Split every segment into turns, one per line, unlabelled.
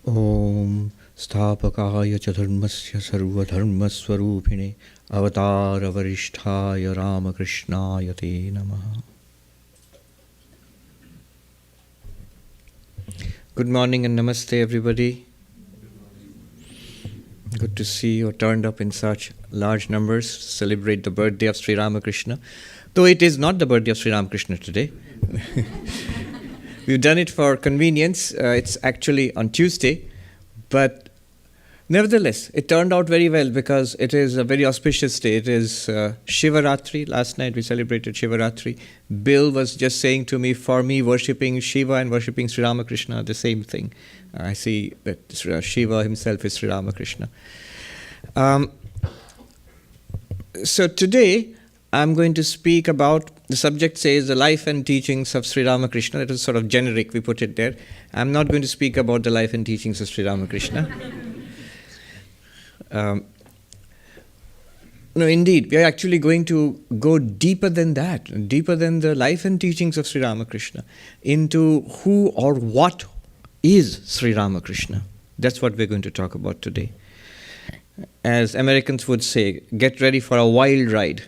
Om Sthapakaya cha dharmasya sarva dharmaswarupine Avatarvarishthaya Ramakrishnaya te namaha. Good morning and namaste everybody. Good to see you turned up in such large numbers to celebrate the birthday of Sri Ramakrishna. Though it is not the birthday of Sri Ramakrishna today. We've done it for convenience. It's actually on Tuesday. But nevertheless, it turned out very well because it is a very auspicious day. It is Shivaratri. Last night we celebrated Shivaratri. Bill was just saying to me, for me, worshipping Shiva and worshipping Sri Ramakrishna are the same thing. I see that Shiva himself is Sri Ramakrishna. So today, I'm going to speak about, the subject says the life and teachings of Sri Ramakrishna. It is sort of generic, we put it there. I'm not going to speak about the life and teachings of Sri Ramakrishna. No, indeed, we are actually going to go deeper than that, deeper than the life and teachings of Sri Ramakrishna, into who or what is Sri Ramakrishna. That's what we're going to talk about today. As Americans would say, get ready for a wild ride.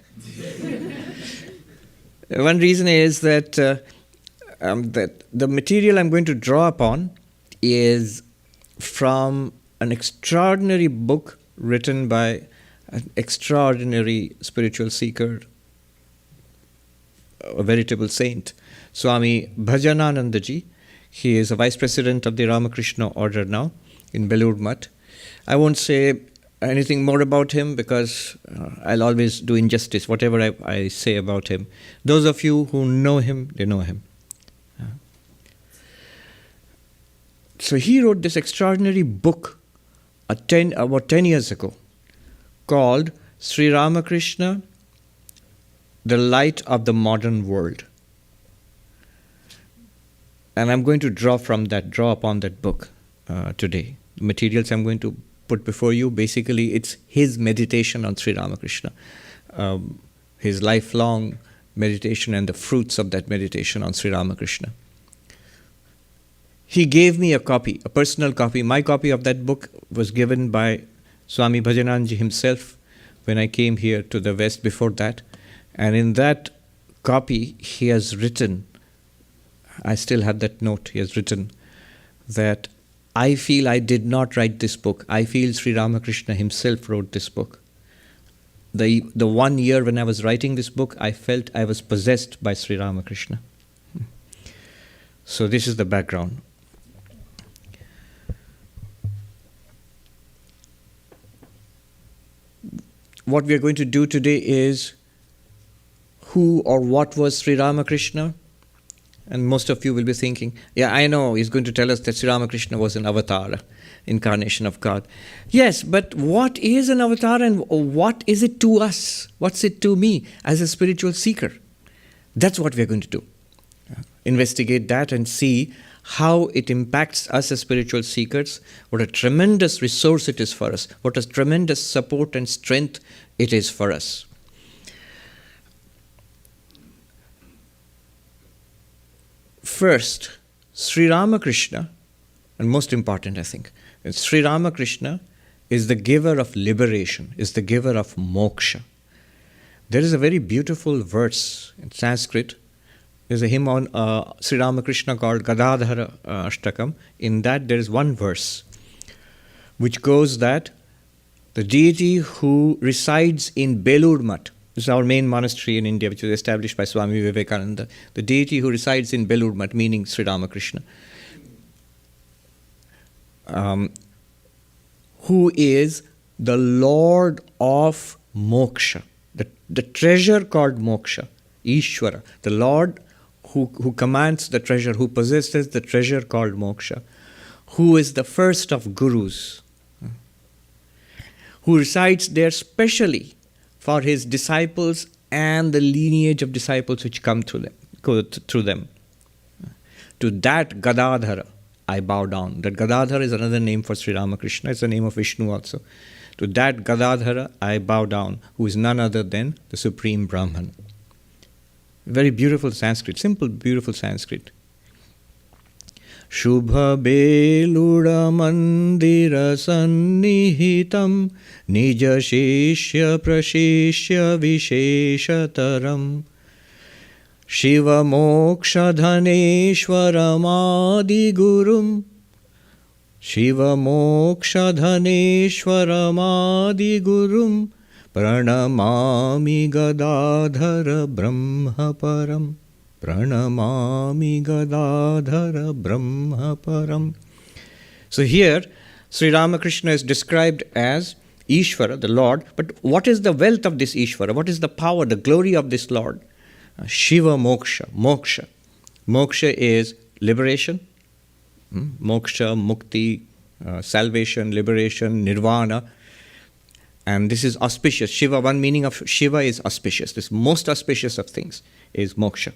One reason is that that the material I'm going to draw upon is from an extraordinary book written by an extraordinary spiritual seeker, a veritable saint, Swami Bhajanananda ji. He is a vice president of the Ramakrishna order now in Belur Math. I won't say anything more about him because I'll always do injustice, whatever I say about him. Those of you who know him, they know him. So he wrote this extraordinary book about 10 years ago called Sri Ramakrishna, the Light of the Modern World. And I'm going to draw upon that book today. The materials I'm going to put before you, basically it's his meditation on Sri Ramakrishna, his lifelong meditation and the fruits of that meditation on Sri Ramakrishna. He gave me a copy, a personal copy. My copy of that book was given by Swami Bhajanananda himself when I came here to the West before that. And in that copy, he has written, I still have that note, he has written that I feel I did not write this book. I feel Sri Ramakrishna himself wrote this book. The 1 year when I was writing this book, I felt I was possessed by Sri Ramakrishna. So this is the background. What we are going to do today is who or what was Sri Ramakrishna? And most of you will be thinking, yeah, I know, he's going to tell us that Sri Ramakrishna was an avatar, incarnation of God. Yes, but what is an avatar and what is it to us? What's it to me as a spiritual seeker? That's what we're going to do. Investigate that and see how it impacts us as spiritual seekers, what a tremendous resource it is for us, what a tremendous support and strength it is for us. First, Sri Ramakrishna, and most important I think, Sri Ramakrishna is the giver of liberation, is the giver of moksha. There is a very beautiful verse in Sanskrit. There's a hymn on Sri Ramakrishna called Gadadhara Ashtakam. In that there is one verse which goes that the deity who resides in Belur Math, this is our main monastery in India, which was established by Swami Vivekananda. The deity who resides in Belur Math, meaning Sri Ramakrishna, who is the Lord of Moksha, the treasure called Moksha, Ishvara, the Lord who commands the treasure, who possesses the treasure called Moksha, who is the first of Gurus, who resides there specially for his disciples and the lineage of disciples which come through them. To that Gadadhara I bow down. That Gadadhara is another name for Sri Ramakrishna. It's the name of Vishnu also. To that Gadadhara I bow down, who is none other than the Supreme Brahman. Very beautiful Sanskrit, simple, beautiful Sanskrit. Shubha Belura Mandira Sannihitam Nija Shishya Prashishya Visheshataram Shiva Moksha Dhaneshwaram Gurum Shiva Moksha Dhaneshwaram Gurum Pranamami Gadadhara Brahma Param Pranamami Gadadhara Brahma Param. So here, Sri Ramakrishna is described as Ishvara, the Lord. But what is the wealth of this Ishvara? What is the power, the glory of this Lord? Shiva Moksha, Moksha. Moksha is liberation. Moksha, Mukti, salvation, liberation, Nirvana. And this is auspicious. Shiva, one meaning of Shiva is auspicious. This most auspicious of things is Moksha.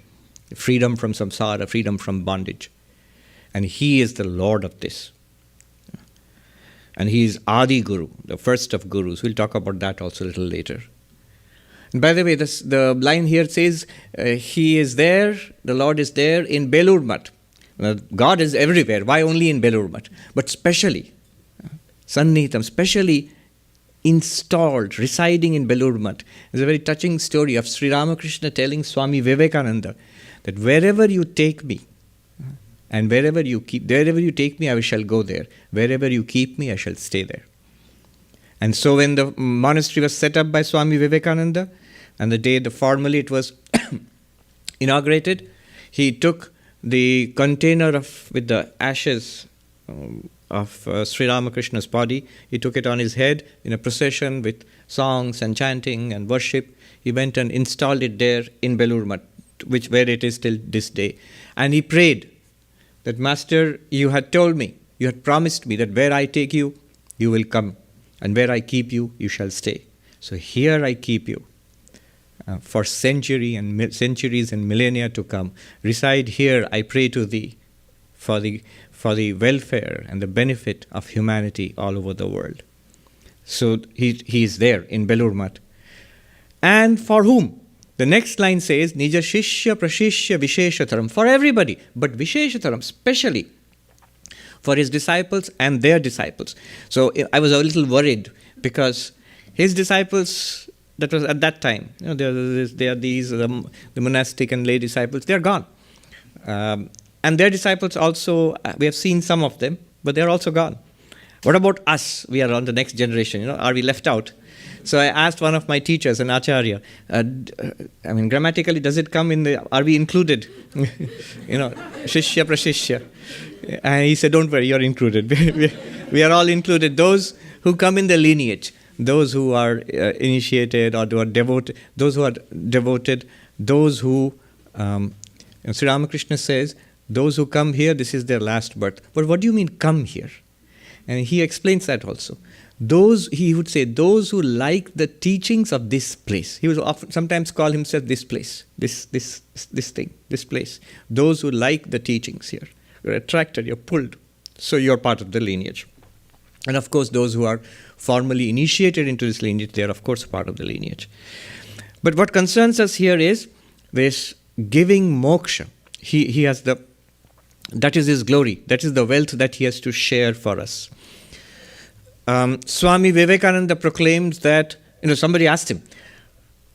Freedom from samsara, freedom from bondage. And he is the Lord of this. And he is Adi Guru, the first of Gurus. We'll talk about that also a little later. And by the way, the line here says, he is there, the Lord is there in Belur Math. God is everywhere. Why only in Belur Math? But specially, Sannihitam, specially installed, residing in Belur Math. It's a very touching story of Sri Ramakrishna telling Swami Vivekananda that wherever you take me, and wherever you take me, I shall go there. Wherever you keep me, I shall stay there. And so when the monastery was set up by Swami Vivekananda, and the day formally it was inaugurated, he took the container with the ashes of Sri Ramakrishna's body. He took it on his head in a procession with songs and chanting and worship. He went and installed it there in Belur Math, where it is till this day. And he prayed that, Master, you had told me, you had promised me that where I take you, you will come. And where I keep you, you shall stay. So here I keep you for centuries and millennia to come. Reside here, I pray to thee, for the welfare and the benefit of humanity all over the world. So he is there in Belur Math. And for whom? The next line says, Nija Shishya Prashishya Visheshataram. For everybody, but Visheshataram, specially for his disciples and their disciples. So I was a little worried because his disciples, that was at that time, there are these, the monastic and lay disciples, they are gone. And their disciples also, we have seen some of them, but they are also gone. What about us? We are on the next generation, are we left out? So I asked one of my teachers, an acharya, grammatically, does it come are we included? Shishya prashishya. And he said, don't worry, you're included. We are all included. Those who come in the lineage, those who are initiated or who are devoted, those who Sri Ramakrishna says, those who come here, this is their last birth. But what do you mean come here? And he explains that also. He would say, those who like the teachings of this place. He would sometimes call himself this place, this thing, this place. Those who like the teachings here. You're attracted, you're pulled. So you're part of the lineage. And of course, those who are formally initiated into this lineage, they are of course part of the lineage. But what concerns us here is this giving moksha. He has that is his glory. That is the wealth that he has to share for us. Swami Vivekananda proclaims that, somebody asked him,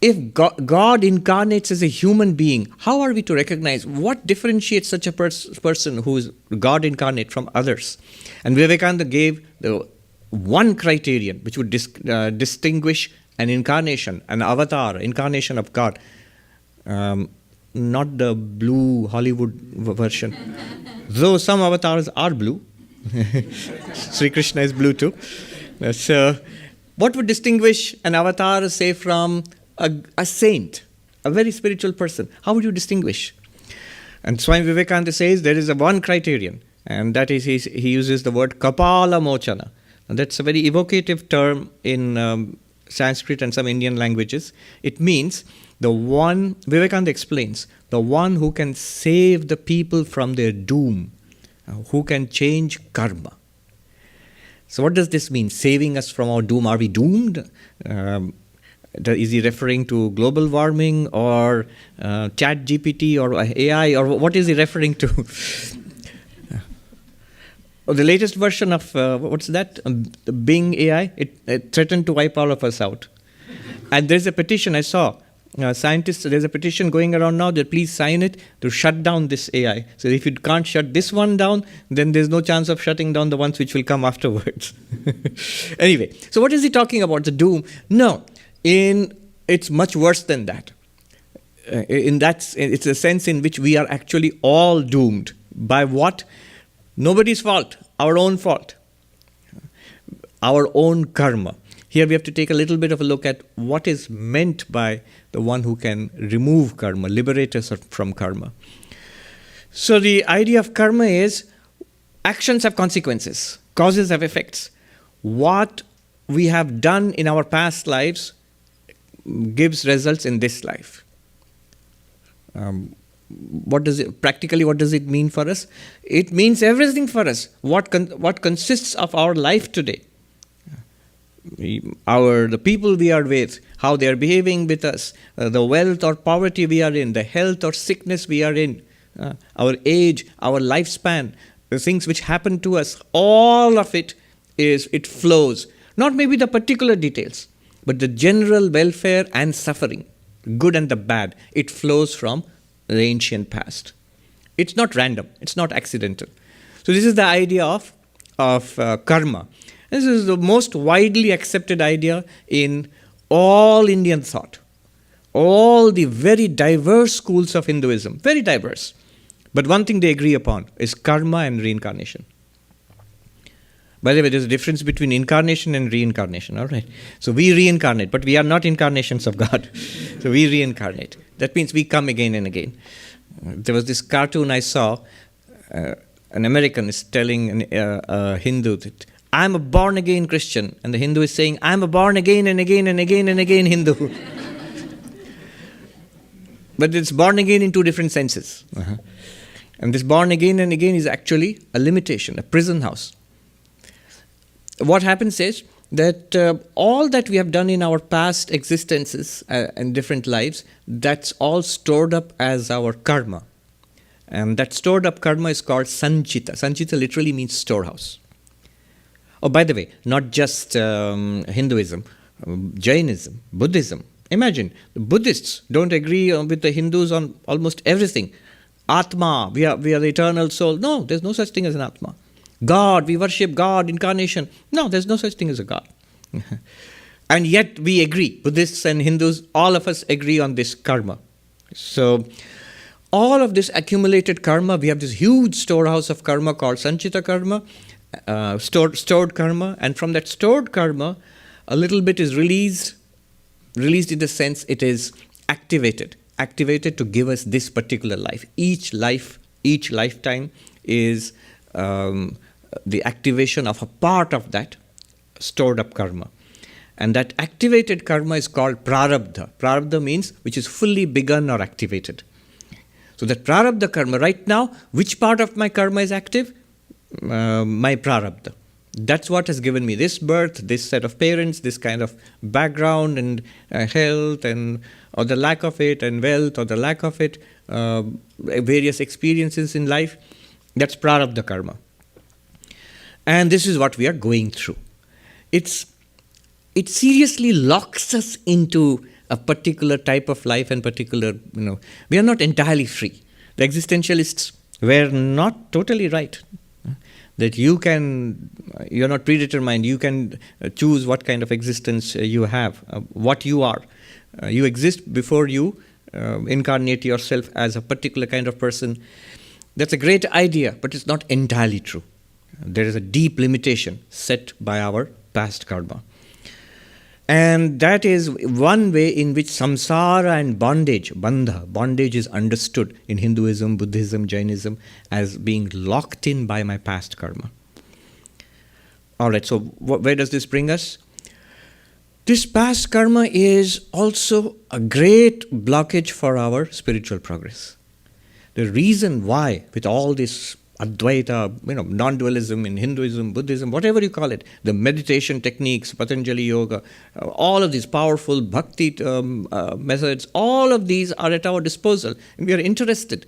if God incarnates as a human being, how are we to recognize what differentiates such a person who is God incarnate from others? And Vivekananda gave the one criterion which would distinguish an incarnation, an avatar, incarnation of God. Not the blue Hollywood version. Though some avatars are blue. Sri Krishna is blue too. So, what would distinguish an avatar, say, from a saint, a very spiritual person? How would you distinguish? And Swami Vivekananda says there is a one criterion, and that is he uses the word kapala mochana. And that's a very evocative term in Sanskrit and some Indian languages. It means Vivekananda explains, the one who can save the people from their doom, who can change karma. So what does this mean? Saving us from our doom. Are we doomed? Is he referring to global warming or Chat GPT or AI, or what is he referring to? Oh, the latest version of, what's that? The Bing AI, it threatened to wipe all of us out. And there's a petition I saw. Scientists, there's a petition going around now that please sign it to shut down this AI. So if you can't shut this one down, then there's no chance of shutting down the ones which will come afterwards. Anyway, so what is he talking about? The doom? No, it's much worse than that. It's a sense in which we are actually all doomed. By what? Nobody's fault, our own fault, our own karma. Here we have to take a little bit of a look at what is meant by the one who can remove karma, liberate us from karma. So the idea of karma is actions have consequences, causes have effects. What we have done in our past lives gives results in this life. What does it mean for us? It means everything for us. What consists of our life today? The people we are with, how they are behaving with us, the wealth or poverty we are in, the health or sickness we are in, our age, our lifespan, the things which happen to us, all of it flows. Not maybe the particular details, but the general welfare and suffering, good and the bad, it flows from the ancient past. It's not random, it's not accidental. So this is the idea of karma. This is the most widely accepted idea in all Indian thought. All the very diverse schools of Hinduism, very diverse. But one thing they agree upon is karma and reincarnation. By the way, there's a difference between incarnation and reincarnation, all right? So we reincarnate, but we are not incarnations of God. So we reincarnate. That means we come again and again. There was this cartoon I saw. An American is telling a Hindu that, I'm a born-again Christian. And the Hindu is saying, I'm a born-again and again and again and again Hindu. But it's born again in two different senses. And this born again and again is actually a limitation, a prison house. What happens is that all that we have done in our past existences and different lives, that's all stored up as our karma. And that stored up karma is called sanchita. Sanchita literally means storehouse. Oh, by the way, not just Hinduism, Jainism, Buddhism. Imagine, the Buddhists don't agree with the Hindus on almost everything. Atma, we are the eternal soul. No, there's no such thing as an Atma. God, we worship God, incarnation. No, there's no such thing as a God. And yet we agree, Buddhists and Hindus, all of us agree on this karma. So all of this accumulated karma, we have this huge storehouse of karma called sanchita karma, stored karma, and from that stored karma, a little bit is released in the sense it is activated to give us this particular life. Each lifetime is the activation of a part of that stored up karma. And that activated karma is called prarabdha. Prarabdha means which is fully begun or activated. So that prarabdha karma, right now, which part of my karma is active? My prarabdha. That's what has given me this birth, this set of parents, this kind of background and health or the lack of it, and wealth or the lack of it, various experiences in life. That's prarabdha karma. And this is what we are going through. It seriously locks us into a particular type of life and particular, we are not entirely free. The existentialists were not totally right. That you're not predetermined, you can choose what kind of existence you have, what you are. You exist before you incarnate yourself as a particular kind of person. That's a great idea, but it's not entirely true. There is a deep limitation set by our past karma. And that is one way in which samsara and bondage, bondage is understood in Hinduism, Buddhism, Jainism as being locked in by my past karma. All right, so where does this bring us? This past karma is also a great blockage for our spiritual progress. The reason why, with all this Advaita, non-dualism in Hinduism, Buddhism, whatever you call it, the meditation techniques, Patanjali Yoga, all of these powerful bhakti methods, all of these are at our disposal and we are interested.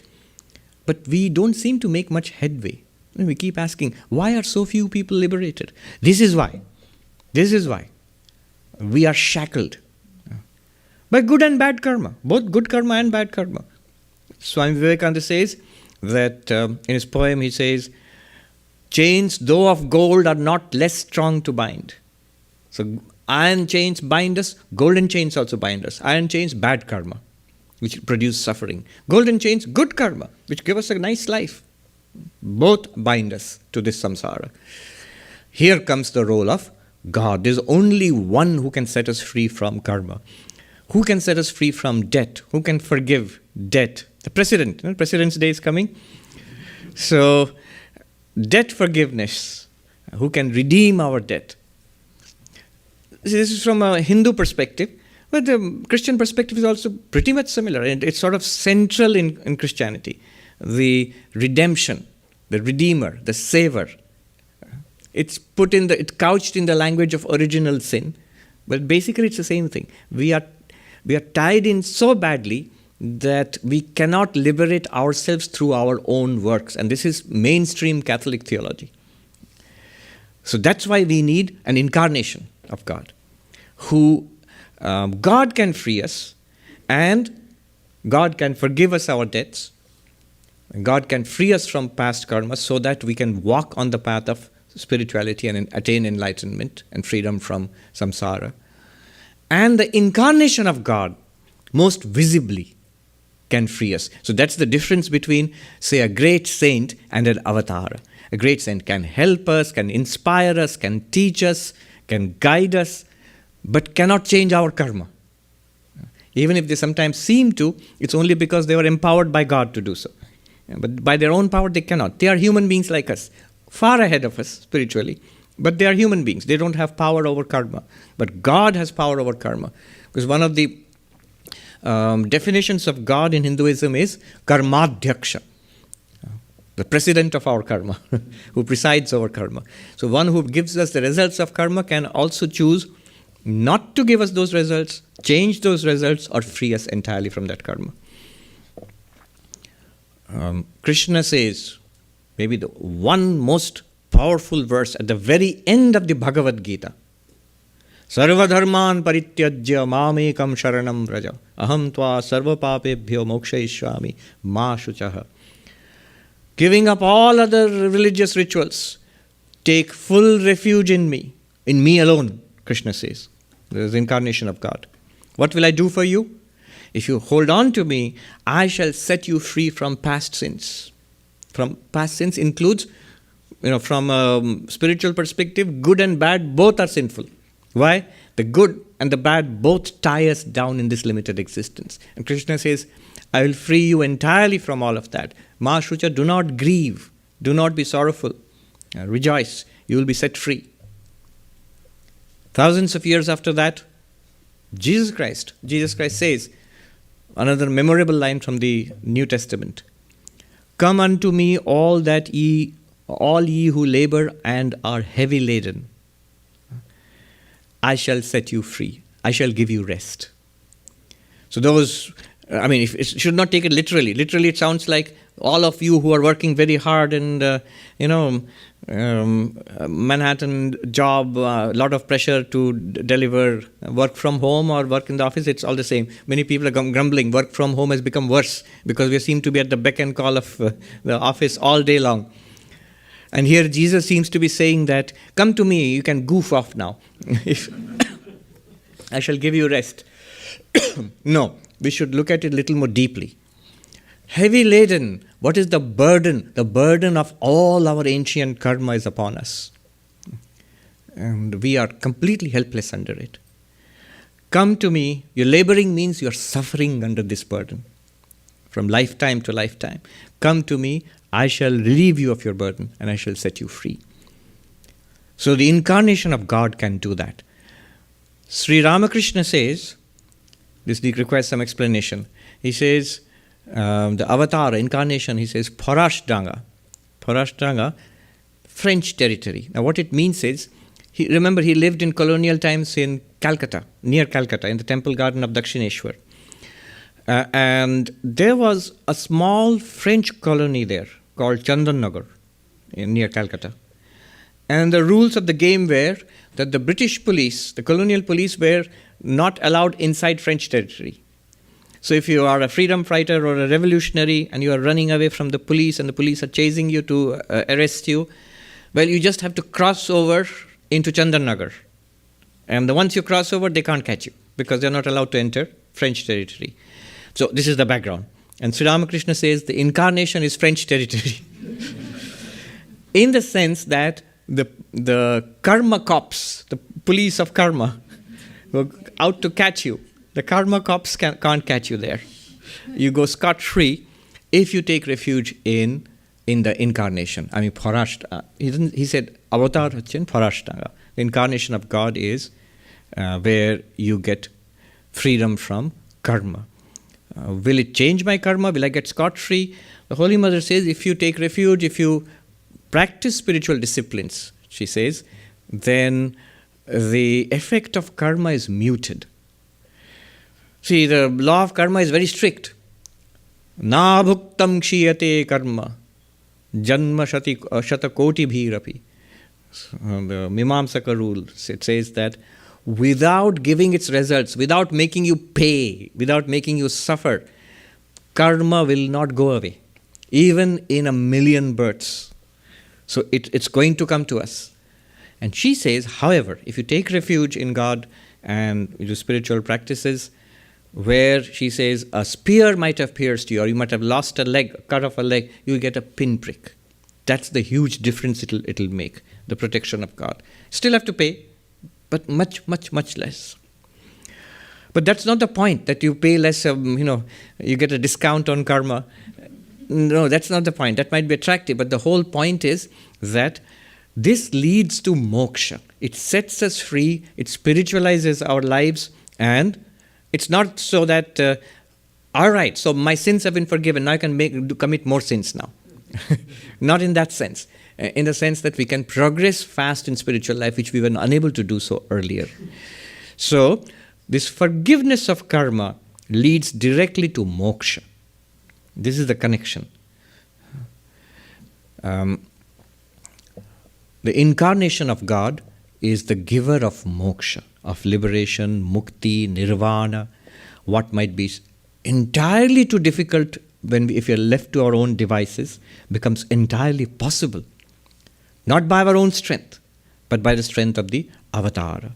But we don't seem to make much headway. And we keep asking, why are so few people liberated? This is why. This is why. We are shackled by good and bad karma, both good karma and bad karma. Swami Vivekananda says that in his poem he says, chains though of gold are not less strong to bind. So iron chains bind us, golden chains also bind us. Iron chains, bad karma, which produce suffering. Golden chains, good karma, which give us a nice life. Both bind us to this samsara. Here comes the role of God. There's only one who can set us free from karma. Who can set us free from debt? Who can forgive debt? The President. President's Day is coming. So, debt forgiveness. Who can redeem our debt? This is from a Hindu perspective, but the Christian perspective is also pretty much similar. And it's sort of central in Christianity. The redemption, the Redeemer, the Saver. It's couched in the language of original sin, but basically it's the same thing. We are tied in so badly that we cannot liberate ourselves through our own works, and this is mainstream Catholic theology. So that's why we need an incarnation of God, who God can free us, and God can forgive us our debts. God can free us from past karma so that we can walk on the path of spirituality and attain enlightenment and freedom from samsara. And the incarnation of God most visibly can free us. So that's the difference between, say, a great saint and an avatar. A great saint can help us, can inspire us, can teach us, can guide us, but cannot change our karma. Even if they sometimes seem to, it's only because they were empowered by God to do so. But by their own power, they cannot. They are human beings like us, far ahead of us spiritually, but they are human beings. They don't have power over karma. But God has power over karma. Because one of the definitions of God in Hinduism is karmadhyaksha, the president of our karma, who presides over karma. So one who gives us the results of karma can also choose not to give us those results, change those results, or free us entirely from that karma. Krishna says, maybe the one most powerful verse at the very end of the Bhagavad Gita, Sarva dharman parityajya mamekam sharanam vraja aham tva sarva papebhyo mokshayishvami ma shuchaha. Giving up all other religious rituals, take full refuge in me alone, Krishna says. There is the incarnation of God. What will I do for you? If you hold on to me, I shall set you free from past sins. From past sins includes, from a spiritual perspective, good and bad, both are sinful. Why? The good and the bad both tie us down in this limited existence. And Krishna says, I will free you entirely from all of that. Ma Shucha, do not grieve. Do not be sorrowful. Rejoice. You will be set free. Thousands of years after that, Jesus Christ says, another memorable line from the New Testament, come unto me all ye who labor and are heavy laden. I shall set you free. I shall give you rest. So it should not take it literally. Literally it sounds like all of you who are working very hard and, Manhattan job, a lot of pressure to deliver, work from home or work in the office, it's all the same. Many people are grumbling, work from home has become worse because we seem to be at the beck and call of the office all day long. And here Jesus seems to be saying that, come to me, you can goof off now. I shall give you rest. No, we should look at it a little more deeply. Heavy laden, what is the burden? The burden of all our ancient karma is upon us. And we are completely helpless under it. Come to me. Your laboring means you are suffering under this burden from lifetime to lifetime. Come to me. I shall relieve you of your burden and I shall set you free. So the incarnation of God can do that. Sri Ramakrishna says, this requires some explanation. He says, the avatar, incarnation, he says, Parashtanga, French territory. Now what it means is, he lived in colonial times in Calcutta, near Calcutta, in the temple garden of Dakshineshwar. And there was a small French colony there called Chandannagar. near Calcutta. And the rules of the game were that the British police, the colonial police, were not allowed inside French territory. So if you are a freedom fighter or a revolutionary and you are running away from the police and the police are chasing you to arrest you, well, you just have to cross over into Chandarnagar. And once you cross over, they can't catch you because they're not allowed to enter French territory. So this is the background. And Sri Ramakrishna says the incarnation is French territory. In the sense that the karma cops, the police of karma, were out to catch you. The karma cops can't catch you there. You go scot-free if you take refuge in the incarnation. I mean, Parashta. He said, Avatarhood, Parashta. The incarnation of God is where you get freedom from karma. Will it change my karma? Will I get scot-free? The Holy Mother says, if you take refuge, if you practice spiritual disciplines, she says, then the effect of karma is muted. See, the law of karma is very strict. Na bhuktam kshiyate karma janma shatakoti bhirapi. The Mimamsaka rule, it says that without giving its results, without making you pay, without making you suffer, karma will not go away, even in 1,000,000 births. So it's going to come to us. And she says, however, if you take refuge in God and you do spiritual practices, where she says a spear might have pierced you, or you might have lost a leg, cut off a leg, you get a pinprick. That's the huge difference it'll make, the protection of God. Still have to pay, but much, much, much less. But that's not the point, that you pay less, you get a discount on karma. No, that's not the point. That might be attractive, but the whole point is that this leads to moksha. It sets us free, it spiritualizes our lives, and it's not so that, all right, so my sins have been forgiven, now I can commit more sins now. Not in that sense. In the sense that we can progress fast in spiritual life, which we were unable to do so earlier. So, this forgiveness of karma leads directly to moksha. This is the connection. The incarnation of God is the giver of moksha, of liberation, mukti, nirvana, what might be entirely too difficult if we are left to our own devices, becomes entirely possible. Not by our own strength, but by the strength of the avatara.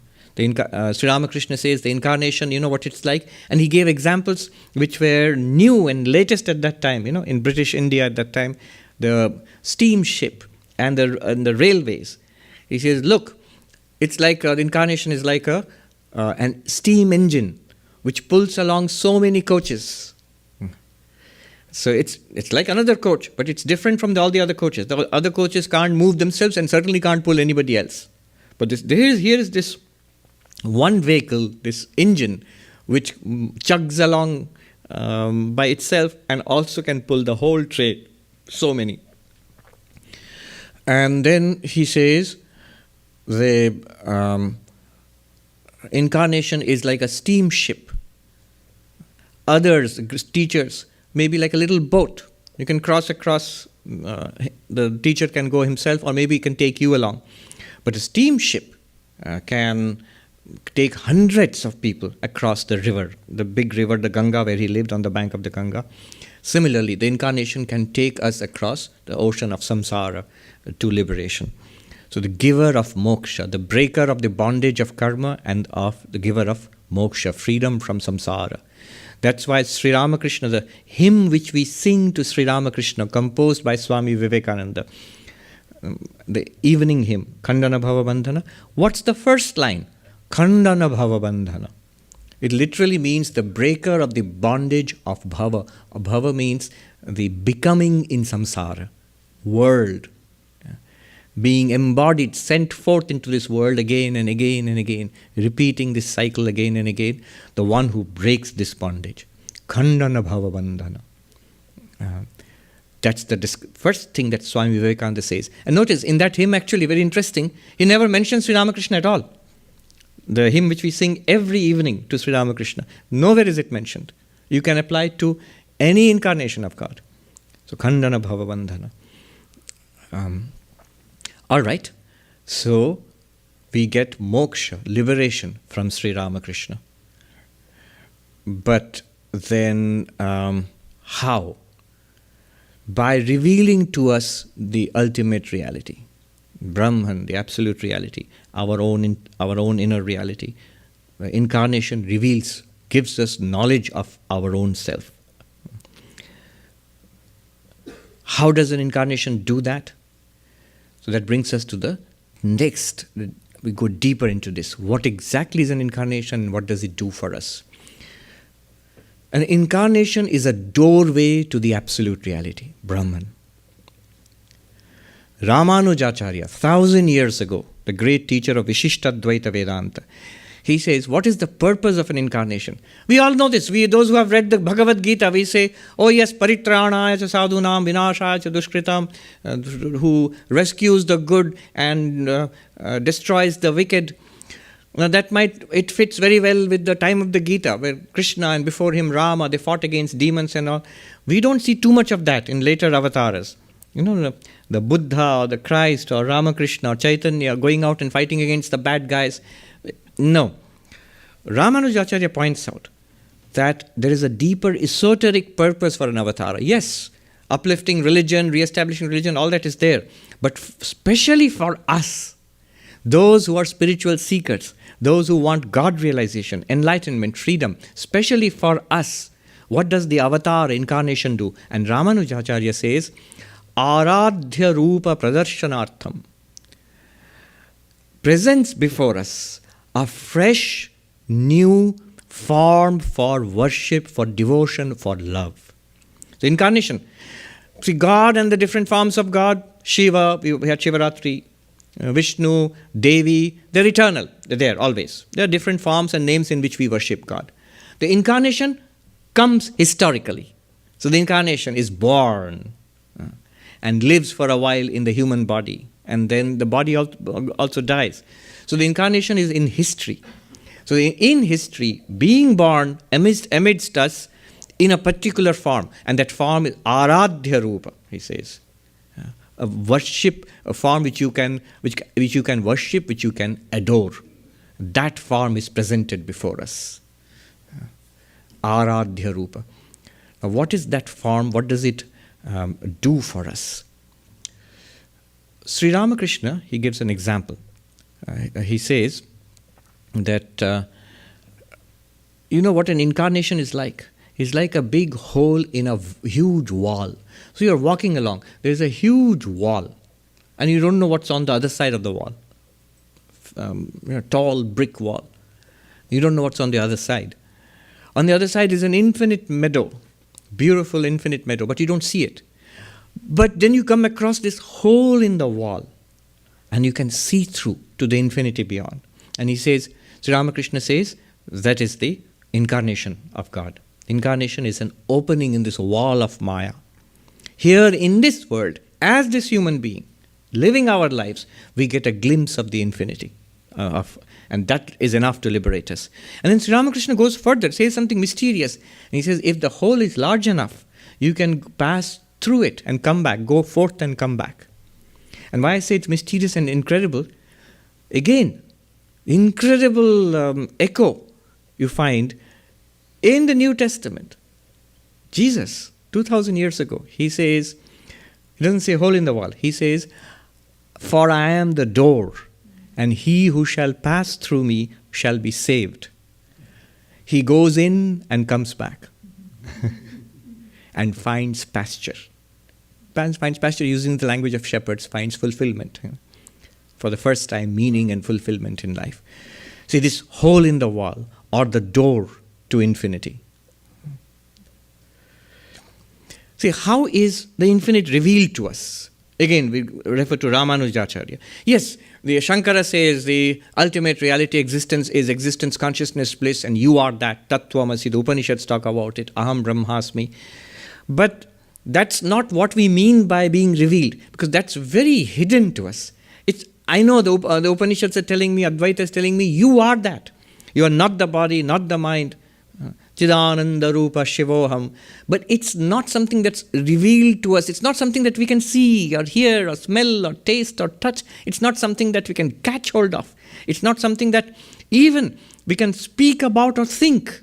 Sri Ramakrishna says the incarnation, you know what it's like? And he gave examples which were new and latest at that time, in British India at that time, the steamship and the railways. He says, look, it's like the incarnation is like an steam engine which pulls along so many coaches. So it's like another coach, but it's different from all the other coaches. The other coaches can't move themselves and certainly can't pull anybody else. But here is this one vehicle, this engine, which chugs along by itself and also can pull the whole train. So many. And then he says the incarnation is like a steamship. Others, teachers, maybe like a little boat. You can cross across, the teacher can go himself, or maybe he can take you along. But a steamship can take hundreds of people across the river, the big river, the Ganga, where he lived on the bank of the Ganga. Similarly, the incarnation can take us across the ocean of samsara to liberation. So the giver of moksha, the breaker of the bondage of karma, and of the giver of moksha, freedom from samsara. That's why Sri Ramakrishna, the hymn which we sing to Sri Ramakrishna, composed by Swami Vivekananda, the evening hymn, Khandana Bhava Bandhana, what's the first line? Khandana Bhava Bandhana. It literally means the breaker of the bondage of bhava. Bhava means the becoming in samsara, world. Being embodied, sent forth into this world again and again and again, repeating this cycle again and again, the one who breaks this bondage. Khandana Bhava Bandhana. That's the first thing that Swami Vivekananda says. And notice, in that hymn, actually, very interesting, he never mentions Sri Ramakrishna at all. The hymn which we sing every evening to Sri Ramakrishna, nowhere is it mentioned. You can apply it to any incarnation of God. So, Khandana Bhava Bandhana. All right. So we get moksha, liberation from Sri Ramakrishna. But then how? By revealing to us the ultimate reality, Brahman, the absolute reality, our own inner reality. Incarnation reveals, gives us knowledge of our own self. How does an incarnation do that? So that brings us to the next. We go deeper into this. What exactly is an incarnation and what does it do for us? An incarnation is a doorway to the absolute reality, Brahman. Ramanujacharya, 1,000 years ago, the great teacher of Vishishtadvaita Vedanta, he says, what is the purpose of an incarnation? We all know this. Those who have read the Bhagavad Gita, we say, oh yes, paritranaya cha sadhunam vinashaya cha dushkritam, who rescues the good and destroys the wicked. Now it fits very well with the time of the Gita, where Krishna and before him Rama, they fought against demons and all. We don't see too much of that in later avatars. The Buddha or the Christ or Ramakrishna or Chaitanya going out and fighting against the bad guys. No. Ramanujacharya points out that there is a deeper esoteric purpose for an avatar. Yes, uplifting religion, re-establishing religion, all that is there. But especially for us, those who are spiritual seekers, those who want God realization, enlightenment, freedom, especially for us, what does the avatar incarnation do? And Ramanujacharya says, Aradhya Rupa Pradarshanartham, presents before us a fresh, new form for worship, for devotion, for love. The incarnation. See, God and the different forms of God, Shiva, we had Shivaratri, Vishnu, Devi, they're eternal. They're there always. There are different forms and names in which we worship God. The incarnation comes historically. So the incarnation is born and lives for a while in the human body. And then the body also dies. So the incarnation is in history. So in history, being born amidst us in a particular form. And that form is Aradhya Rupa, he says. A worship, a form which you can worship, which you can adore. That form is presented before us. Aradhya Rupa. Now what is that form? What does it do for us? Sri Ramakrishna, he gives an example. He says that, what an incarnation is like? It's like a big hole in a huge wall. So you're walking along, there's a huge wall, and you don't know what's on the other side of the wall. Tall brick wall. You don't know what's on the other side. On the other side is an infinite meadow, beautiful infinite meadow, but you don't see it. But then you come across this hole in the wall, and you can see through to the infinity beyond. And he says, Sri Ramakrishna says, that is the incarnation of God. Incarnation is an opening in this wall of Maya. Here in this world, as this human being, living our lives, we get a glimpse of the infinity. And that is enough to liberate us. And then Sri Ramakrishna goes further, says something mysterious. And he says, if the hole is large enough, you can pass through it and come back, go forth and come back. And why I say it's mysterious and incredible, again, incredible echo you find in the New Testament. Jesus, 2,000 years ago, he says, he doesn't say hole in the wall, he says, for I am the door, and he who shall pass through me shall be saved. He goes in and comes back and finds pasture. Finds pasture, using the language of shepherds, finds fulfillment. For the first time, meaning and fulfillment in life. See, this hole in the wall, or the door to infinity. See, how is the infinite revealed to us? Again, we refer to Ramanujacharya. Yes, the Shankara says the ultimate reality existence is existence, consciousness, bliss, and you are that. Tattvamasi, the Upanishads talk about it. Aham Brahmasmi. But that's not what we mean by being revealed, because that's very hidden to us. I know the Upanishads are telling me, Advaita is telling me, you are that. You are not the body, not the mind. Chidananda Rupa Shivoham. But it's not something that's revealed to us. It's not something that we can see or hear or smell or taste or touch. It's not something that we can catch hold of. It's not something that even we can speak about or think.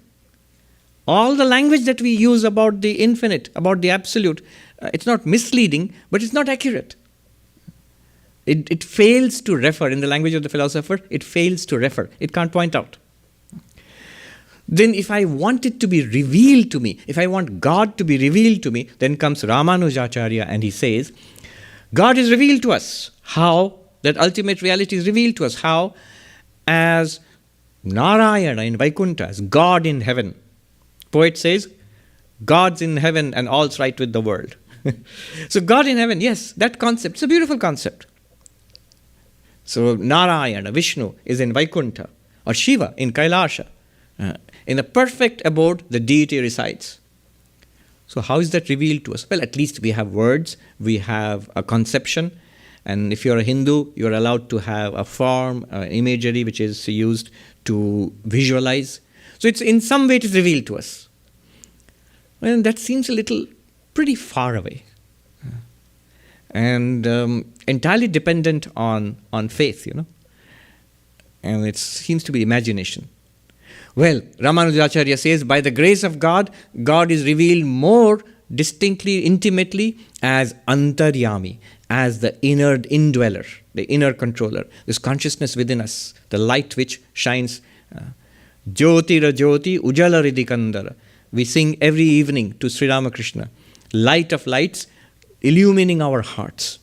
All the language that we use about the infinite, about the absolute, it's not misleading, but it's not accurate. It fails to refer, in the language of the philosopher, it fails to refer. It can't point out. Then if I want it to be revealed to me, if I want God to be revealed to me, then comes Ramanujacharya and he says, God is revealed to us. How? That ultimate reality is revealed to us. How? As Narayana in Vaikuntha, as God in heaven. Poet says, God's in heaven and all's right with the world. So God in heaven, yes, that concept, it's a beautiful concept. So Narayana, Vishnu is in Vaikuntha, or Shiva in Kailasha. In a perfect abode, the deity resides. So how is that revealed to us? Well, at least we have words, we have a conception, and if you're a Hindu, you're allowed to have a form, imagery which is used to visualize. So it's in some way it is revealed to us. Well, that seems a little pretty far away. And entirely dependent on faith, And it seems to be imagination. Well, Ramanujacharya says, by the grace of God, God is revealed more distinctly, intimately as Antaryami, as the inner indweller, the inner controller, this consciousness within us, the light which shines. Jyotira Jyoti Ujala Ridikandara. We sing every evening to Sri Ramakrishna, light of lights illumining our hearts.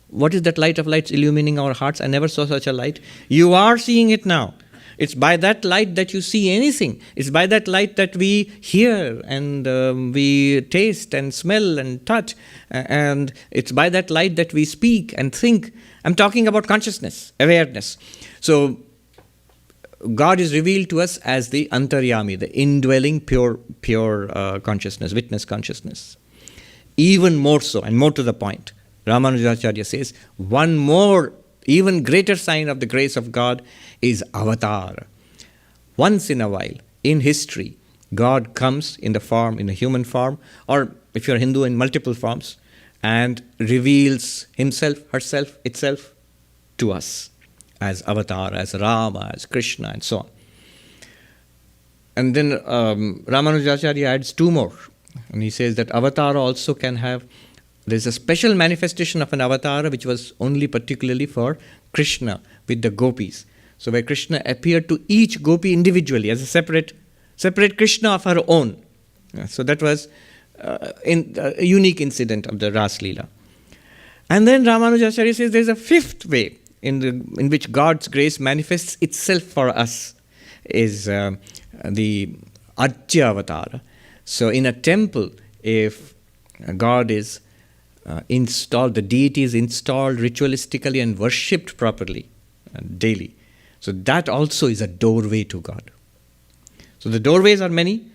What is that light of lights illumining our hearts? I never saw such a light. You are seeing it now. It's by that light that you see anything. It's by that light that we hear and we taste and smell and touch. And it's by that light that we speak and think. I'm talking about consciousness, awareness. So God is revealed to us as the Antaryami, the indwelling pure consciousness, witness consciousness. Even more so, and more to the point, Ramanujacharya says, one more, even greater sign of the grace of God is avatar. Once in a while, in history, God comes in a human form, or if you're Hindu, in multiple forms, and reveals himself, herself, itself to us as avatar, as Rama, as Krishna, and so on. And then Ramanujacharya adds two more. And he says that avatar also can have, there's a special manifestation of an avatar which was only particularly for Krishna with the gopis. So where Krishna appeared to each gopi individually as a separate Krishna of her own. So that was a unique incident of the Ras Leela. And then Ramanujacharya says there's a fifth way in which God's grace manifests itself for us, is the Ajya Avatara. So in a temple, if God is installed, the deity is installed ritualistically and worshipped properly daily. So that also is a doorway to God. So the doorways are many,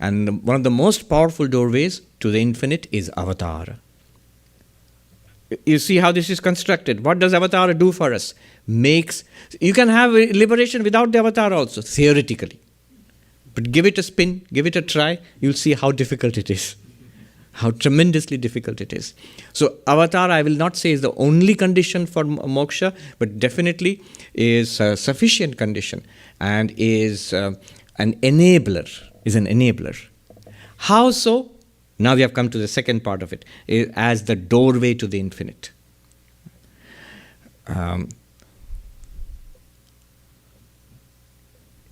and one of the most powerful doorways to the infinite is Avatar. You see how this is constructed. What does Avatar do for us? You can have liberation without the Avatar also, theoretically. But give it a spin, give it a try, you'll see how difficult it is. How tremendously difficult it is. So Avatar, I will not say is the only condition for moksha, but definitely is a sufficient condition and is an enabler. How so? Now we have come to the second part of it, as the doorway to the infinite.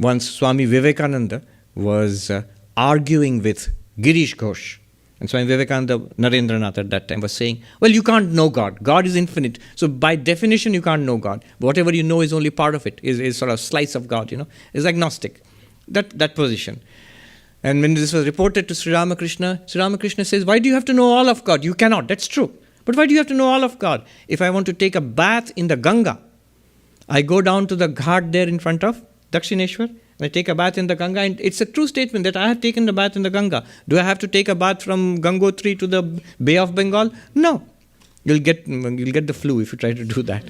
Once Swami Vivekananda was arguing with Girish Ghosh, and Swami Vivekananda, Narendranath at that time, was saying, well, you can't know God. God is infinite. So by definition, you can't know God. Whatever you know is only part of it, is sort of a slice of God, is agnostic. That position. And when this was reported to Sri Ramakrishna says, why do you have to know all of God? You cannot. That's true. But why do you have to know all of God? If I want to take a bath in the Ganga, I go down to the ghat there in front of Dakshineshwar, and I take a bath in the Ganga, and it's a true statement that I have taken the bath in the Ganga. Do I have to take a bath from Gangotri to the Bay of Bengal? No. You'll get the flu if you try to do that.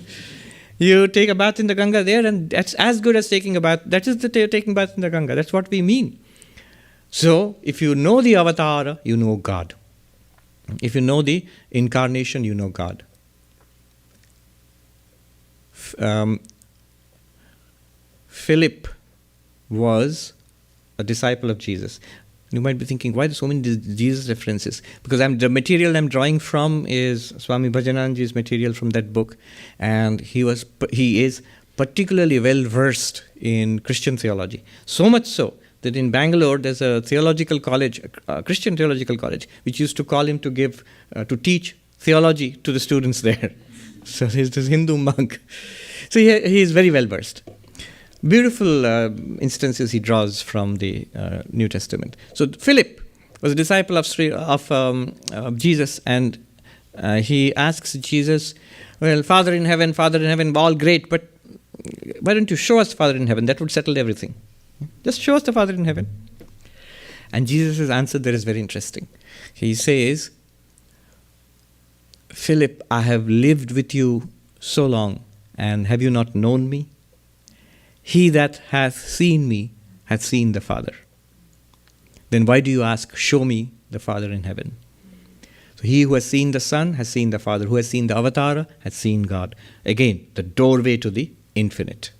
You take a bath in the Ganga there, and that's as good as taking a bath. That is taking a bath in the Ganga. That's what we mean. So, if you know the avatar, you know God. If you know the incarnation, you know God. Philip was a disciple of Jesus. You might be thinking, why so many Jesus references? Because the material I'm drawing from is Swami Bhajananda's material from that book, and he is particularly well versed in Christian theology. So much so that in Bangalore there's a theological college, a Christian theological college, which used to call him to teach theology to the students there. So he's this Hindu monk. So he is very well versed. Beautiful instances he draws from the New Testament. So Philip was a disciple of Jesus, and he asks Jesus, well, Father in heaven, all great, but why don't you show us Father in heaven? That would settle everything. Just show us the Father in heaven. And Jesus' answer there is very interesting. He says, Philip, I have lived with you so long, and have you not known me? He that hath seen me hath seen the Father. Then why do you ask, show me the Father in heaven? So he who has seen the Son has seen the Father. Who has seen the Avatar has seen God. Again, the doorway to the infinite.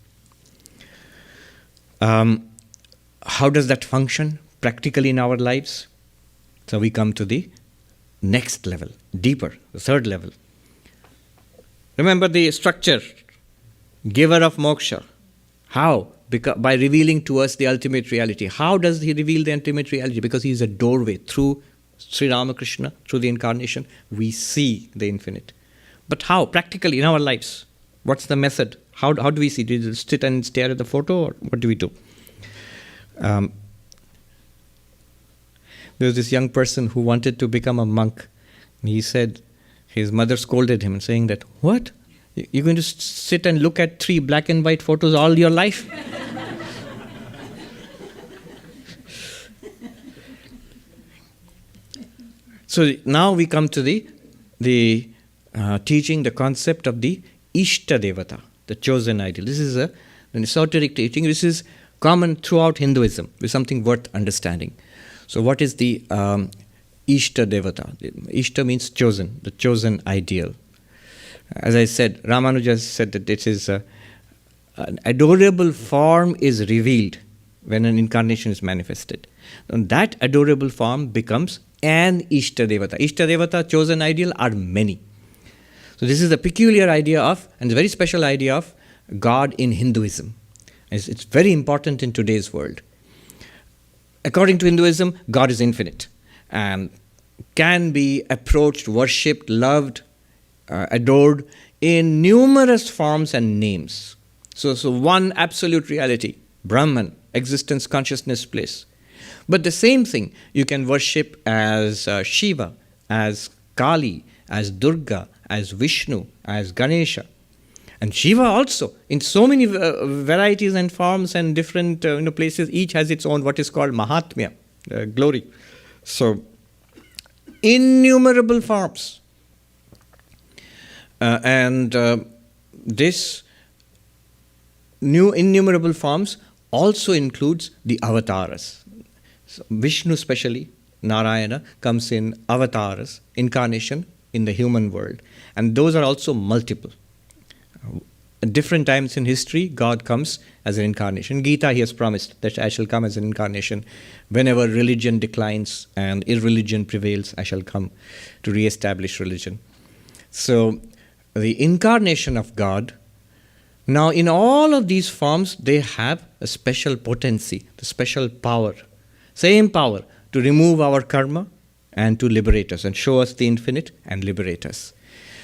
How does that function practically in our lives? So we come to the next level, deeper, the third level. Remember the structure, giver of moksha. How? By revealing to us the ultimate reality. How does he reveal the ultimate reality? Because he is a doorway. Through Sri Ramakrishna, through the incarnation, we see the infinite. But how? Practically in our lives. What's the method? How do we see? Do we just sit and stare at the photo, or what do we do? There was this young person who wanted to become a monk. He said, his mother scolded him, saying that, what? You're going to sit and look at 3 black and white photos all your life? So now we come to the teaching, the concept of the Ishta Devata, the chosen ideal. This is an esoteric teaching. This is common throughout Hinduism. It's something worth understanding. So what is the Ishta Devata? Ishta means chosen, the chosen ideal. As I said, Ramanuja said that it is an adorable form is revealed when an incarnation is manifested. And that adorable form becomes an Ishta Devata. Ishta Devata, chosen ideal, are many. So this is a peculiar idea of, and a very special idea of, God in Hinduism. It's very important in today's world. According to Hinduism, God is infinite and can be approached, worshipped, loved, adored in numerous forms and names. So one absolute reality, Brahman, existence, consciousness, place. But the same thing you can worship as Shiva, as Kali, as Durga, as Vishnu, as Ganesha. And Shiva also, in so many varieties and forms and different places, each has its own what is called Mahatmya, glory. So, innumerable forms. This new innumerable forms also includes the avatars. So Vishnu especially, Narayana, comes in avatars, incarnation in the human world. And those are also multiple. At different times in history, God comes as an incarnation. In Gita, he has promised that I shall come as an incarnation. Whenever religion declines and irreligion prevails, I shall come to re-establish religion. So, the incarnation of God, now in all of these forms, they have a special potency, the special power, same power to remove our karma and to liberate us and show us the infinite and liberate us.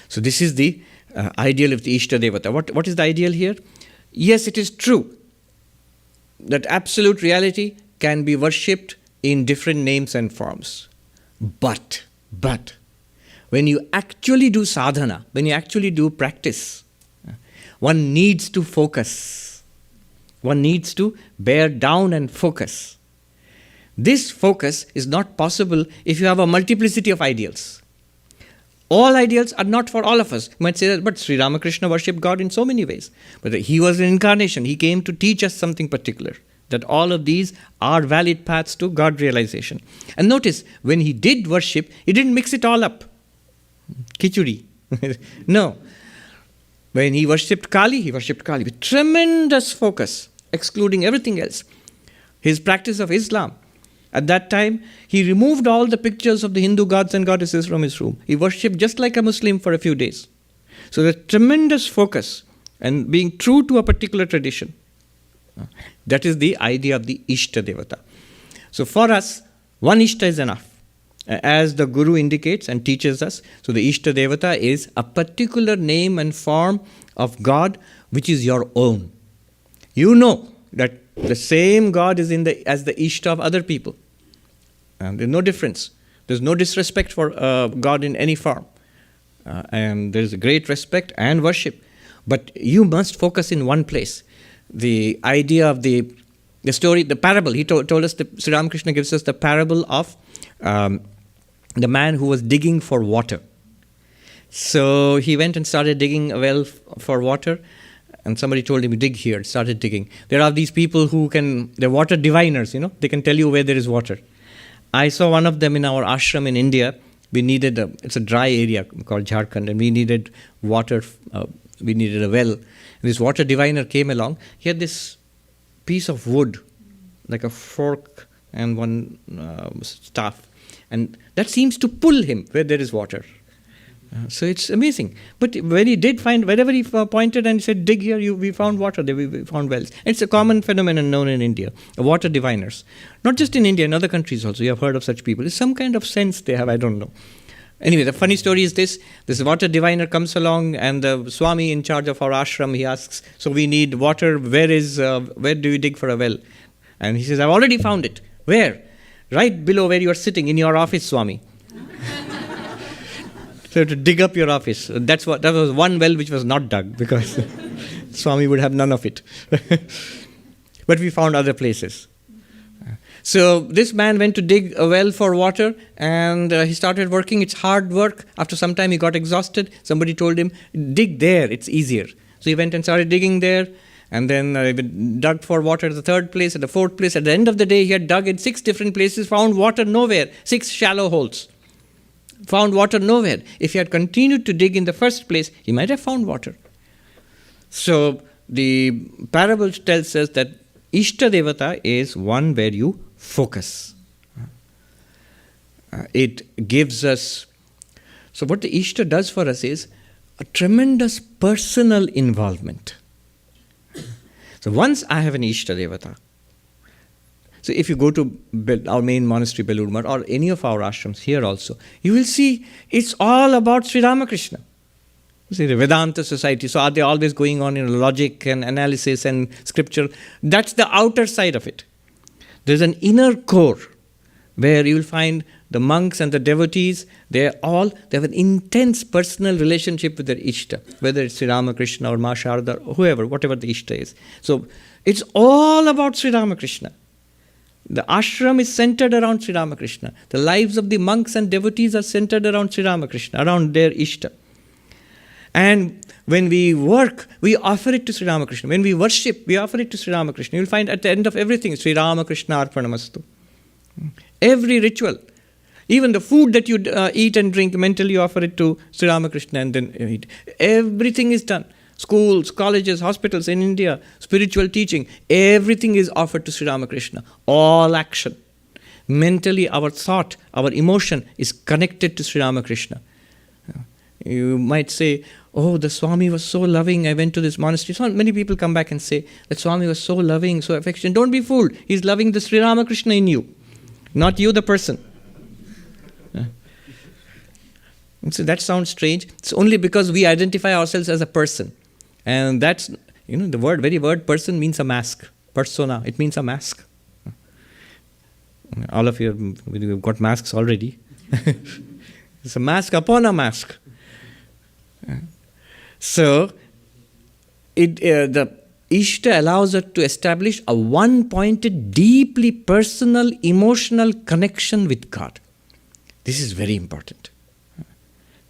So this is the ideal of the Ishta Devata. What is the ideal here? Yes, it is true that absolute reality can be worshipped in different names and forms. But, when you actually do sadhana, when you actually do practice, one needs to focus. One needs to bear down and focus. This focus is not possible if you have a multiplicity of ideals. All ideals are not for all of us. You might say that, but Sri Ramakrishna worshipped God in so many ways. But he was an incarnation. He came to teach us something particular. that all of these are valid paths to God realization. And notice, when he did worship, he didn't mix it all up. Khichudi. No. When he worshipped Kali with tremendous focus, excluding everything else. His practice of Islam. At that time, he removed all the pictures of the Hindu gods and goddesses from his room. He worshipped just like a Muslim for a few days. So there's tremendous focus and being true to a particular tradition. That is the idea of the Ishta Devata. So for us, one Ishta is enough. As the Guru indicates and teaches us, so the Ishta Devata is a particular name and form of God which is your own. You know that the same God is as the Ishta of other people. And there's no difference. There's no disrespect for God in any form. And there's a great respect and worship. But you must focus in one place. The idea of the story, the parable, he told us, Sri Ramakrishna gives us the parable of the man who was digging for water. So he went and started digging a well for water, and somebody told him, dig here, started digging. There are these people they're water diviners, they can tell you where there is water. I saw one of them in our ashram in India. We needed it's a dry area called Jharkhand, and we needed water, we needed a well. This water diviner came along. He had this piece of wood, like a fork and one staff. And that seems to pull him where there is water. So it's amazing. But when he did find, wherever he pointed and said, dig here, we found water, we found wells. It's a common phenomenon known in India, water diviners. Not just in India, in other countries also. You have heard of such people. It's some kind of sense they have, I don't know. Anyway, the funny story is this water diviner comes along, and the Swami in charge of our ashram, he asks, so we need water, where do you dig for a well? And he says, I've already found it. Where? Right below where you are sitting, in your office, Swami. So to dig up your office. That was one well which was not dug, because Swami would have none of it. But we found other places. So this man went to dig a well for water, and he started working. It's hard work. After some time he got exhausted. Somebody told him, dig there, it's easier. So he went and started digging there, and then dug for water at the third place, at the fourth place. At the end of the day, he had dug in 6 different places, found water nowhere, 6 shallow holes. Found water nowhere. If he had continued to dig in the first place, he might have found water. So the parable tells us that Ishta Devata is one where you focus. It gives us... So what the Ishta does for us is a tremendous personal involvement. So once I have an Ishta Devata, so if you go to our main monastery, Belur Math, or any of our ashrams here also, you will see it's all about Sri Ramakrishna. You see, the Vedanta society, so are they always going on in logic and analysis and scripture? That's the outer side of it. There's an inner core where you will find the monks and the devotees, they have an intense personal relationship with their Ishta, whether it's Sri Ramakrishna or Ma Sharda, or whoever, whatever the Ishta is. So it's all about Sri Ramakrishna. The ashram is centered around Sri Ramakrishna. The lives of the monks and devotees are centered around Sri Ramakrishna, around their Ishta. And when we work, we offer it to Sri Ramakrishna. When we worship, we offer it to Sri Ramakrishna. You'll find at the end of everything, Sri Ramakrishna Arpanamastu. Every ritual. Even the food that you eat and drink, mentally offer it to Sri Ramakrishna and then eat. Everything is done. Schools, colleges, hospitals in India, spiritual teaching, everything is offered to Sri Ramakrishna. All action. Mentally, our thought, our emotion is connected to Sri Ramakrishna. You might say, oh, the Swami was so loving, I went to this monastery. So many people come back and say, that Swami was so loving, so affectionate. Don't be fooled. He's loving the Sri Ramakrishna in you, not you, the person. And so that sounds strange. It's only because we identify ourselves as a person. And that's, the very word person means a mask. Persona, it means a mask. All of you have got masks already. It's a mask upon a mask. So, the Ishta allows us to establish a one-pointed, deeply personal, emotional connection with God. This is very important.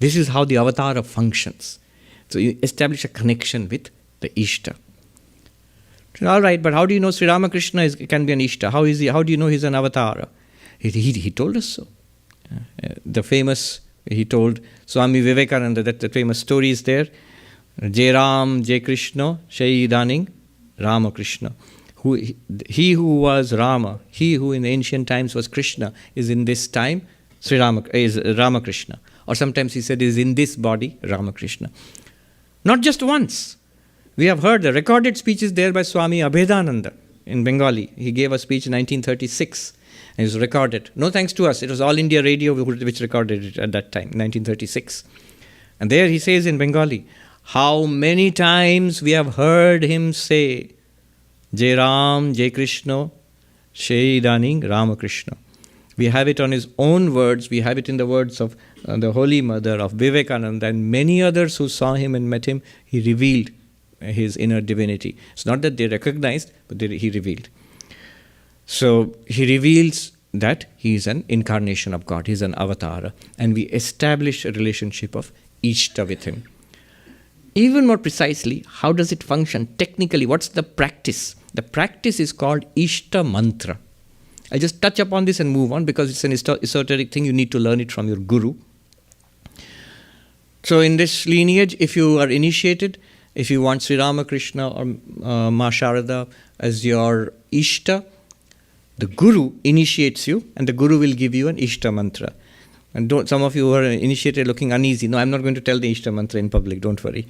This is how the Avatara functions. So you establish a connection with the Ishta. All right, but how do you know Sri Ramakrishna can be an Ishta? How is he? How do you know he's an avatar? He told us so. He told Swami Vivekananda, that the famous story is there. Jai Ram, Jai Krishna, Shaidaning, Ramakrishna. He who was Rama, he who in ancient times was Krishna, is in this time is Ramakrishna. Or sometimes he said is in this body Ramakrishna. Not just once. We have heard the recorded speeches there by Swami Bhajanananda in Bengali. He gave a speech in 1936. And it was recorded. No thanks to us. It was All India Radio which recorded it at that time, 1936. And there he says in Bengali, how many times we have heard him say, Jai Ram, Jai Krishna, Shaidaning Ramakrishna. We have it on his own words. We have it in the words of the Holy Mother, of Vivekananda, and many others who saw him and met him. He revealed his inner divinity. It's not that they recognized, but he revealed. So he reveals that he is an incarnation of God. He is an avatar. And we establish a relationship of Ishta with him. Even more precisely, how does it function technically? What's the practice? The practice is called Ishta Mantra. I'll just touch upon this and move on because it's an esoteric thing. You need to learn it from your guru. So in this lineage, if you are initiated, if you want Sri Ramakrishna or Ma Sharada as your Ishta, the guru initiates you and the guru will give you an Ishta Mantra. And some of you who are initiated looking uneasy. No, I'm not going to tell the Ishta Mantra in public, don't worry.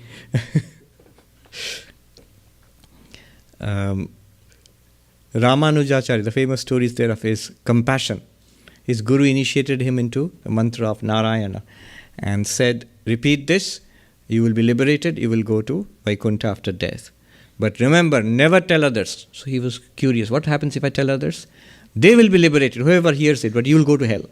Ramanujacharya, the famous story is there of his compassion. His guru initiated him into the mantra of Narayana and said, repeat this, you will be liberated, you will go to Vaikuntha after death. But remember, never tell others. So he was curious, what happens if I tell others? They will be liberated, whoever hears it, but you will go to hell.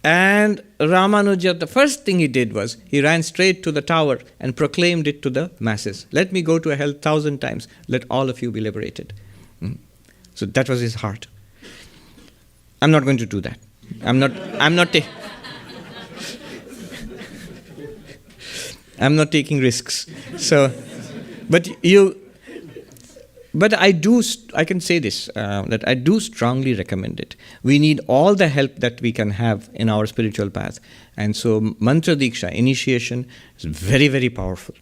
And Ramanuja, the first thing he did was, he ran straight to the tower and proclaimed it to the masses. Let me go to hell 1,000 times. Let all of you be liberated. So that was his heart. I'm not going to do that. I'm not taking risks. So, but I can say this, that I do strongly recommend it. We need all the help that we can have in our spiritual path. And so Mantra Diksha, initiation, is very, very powerful.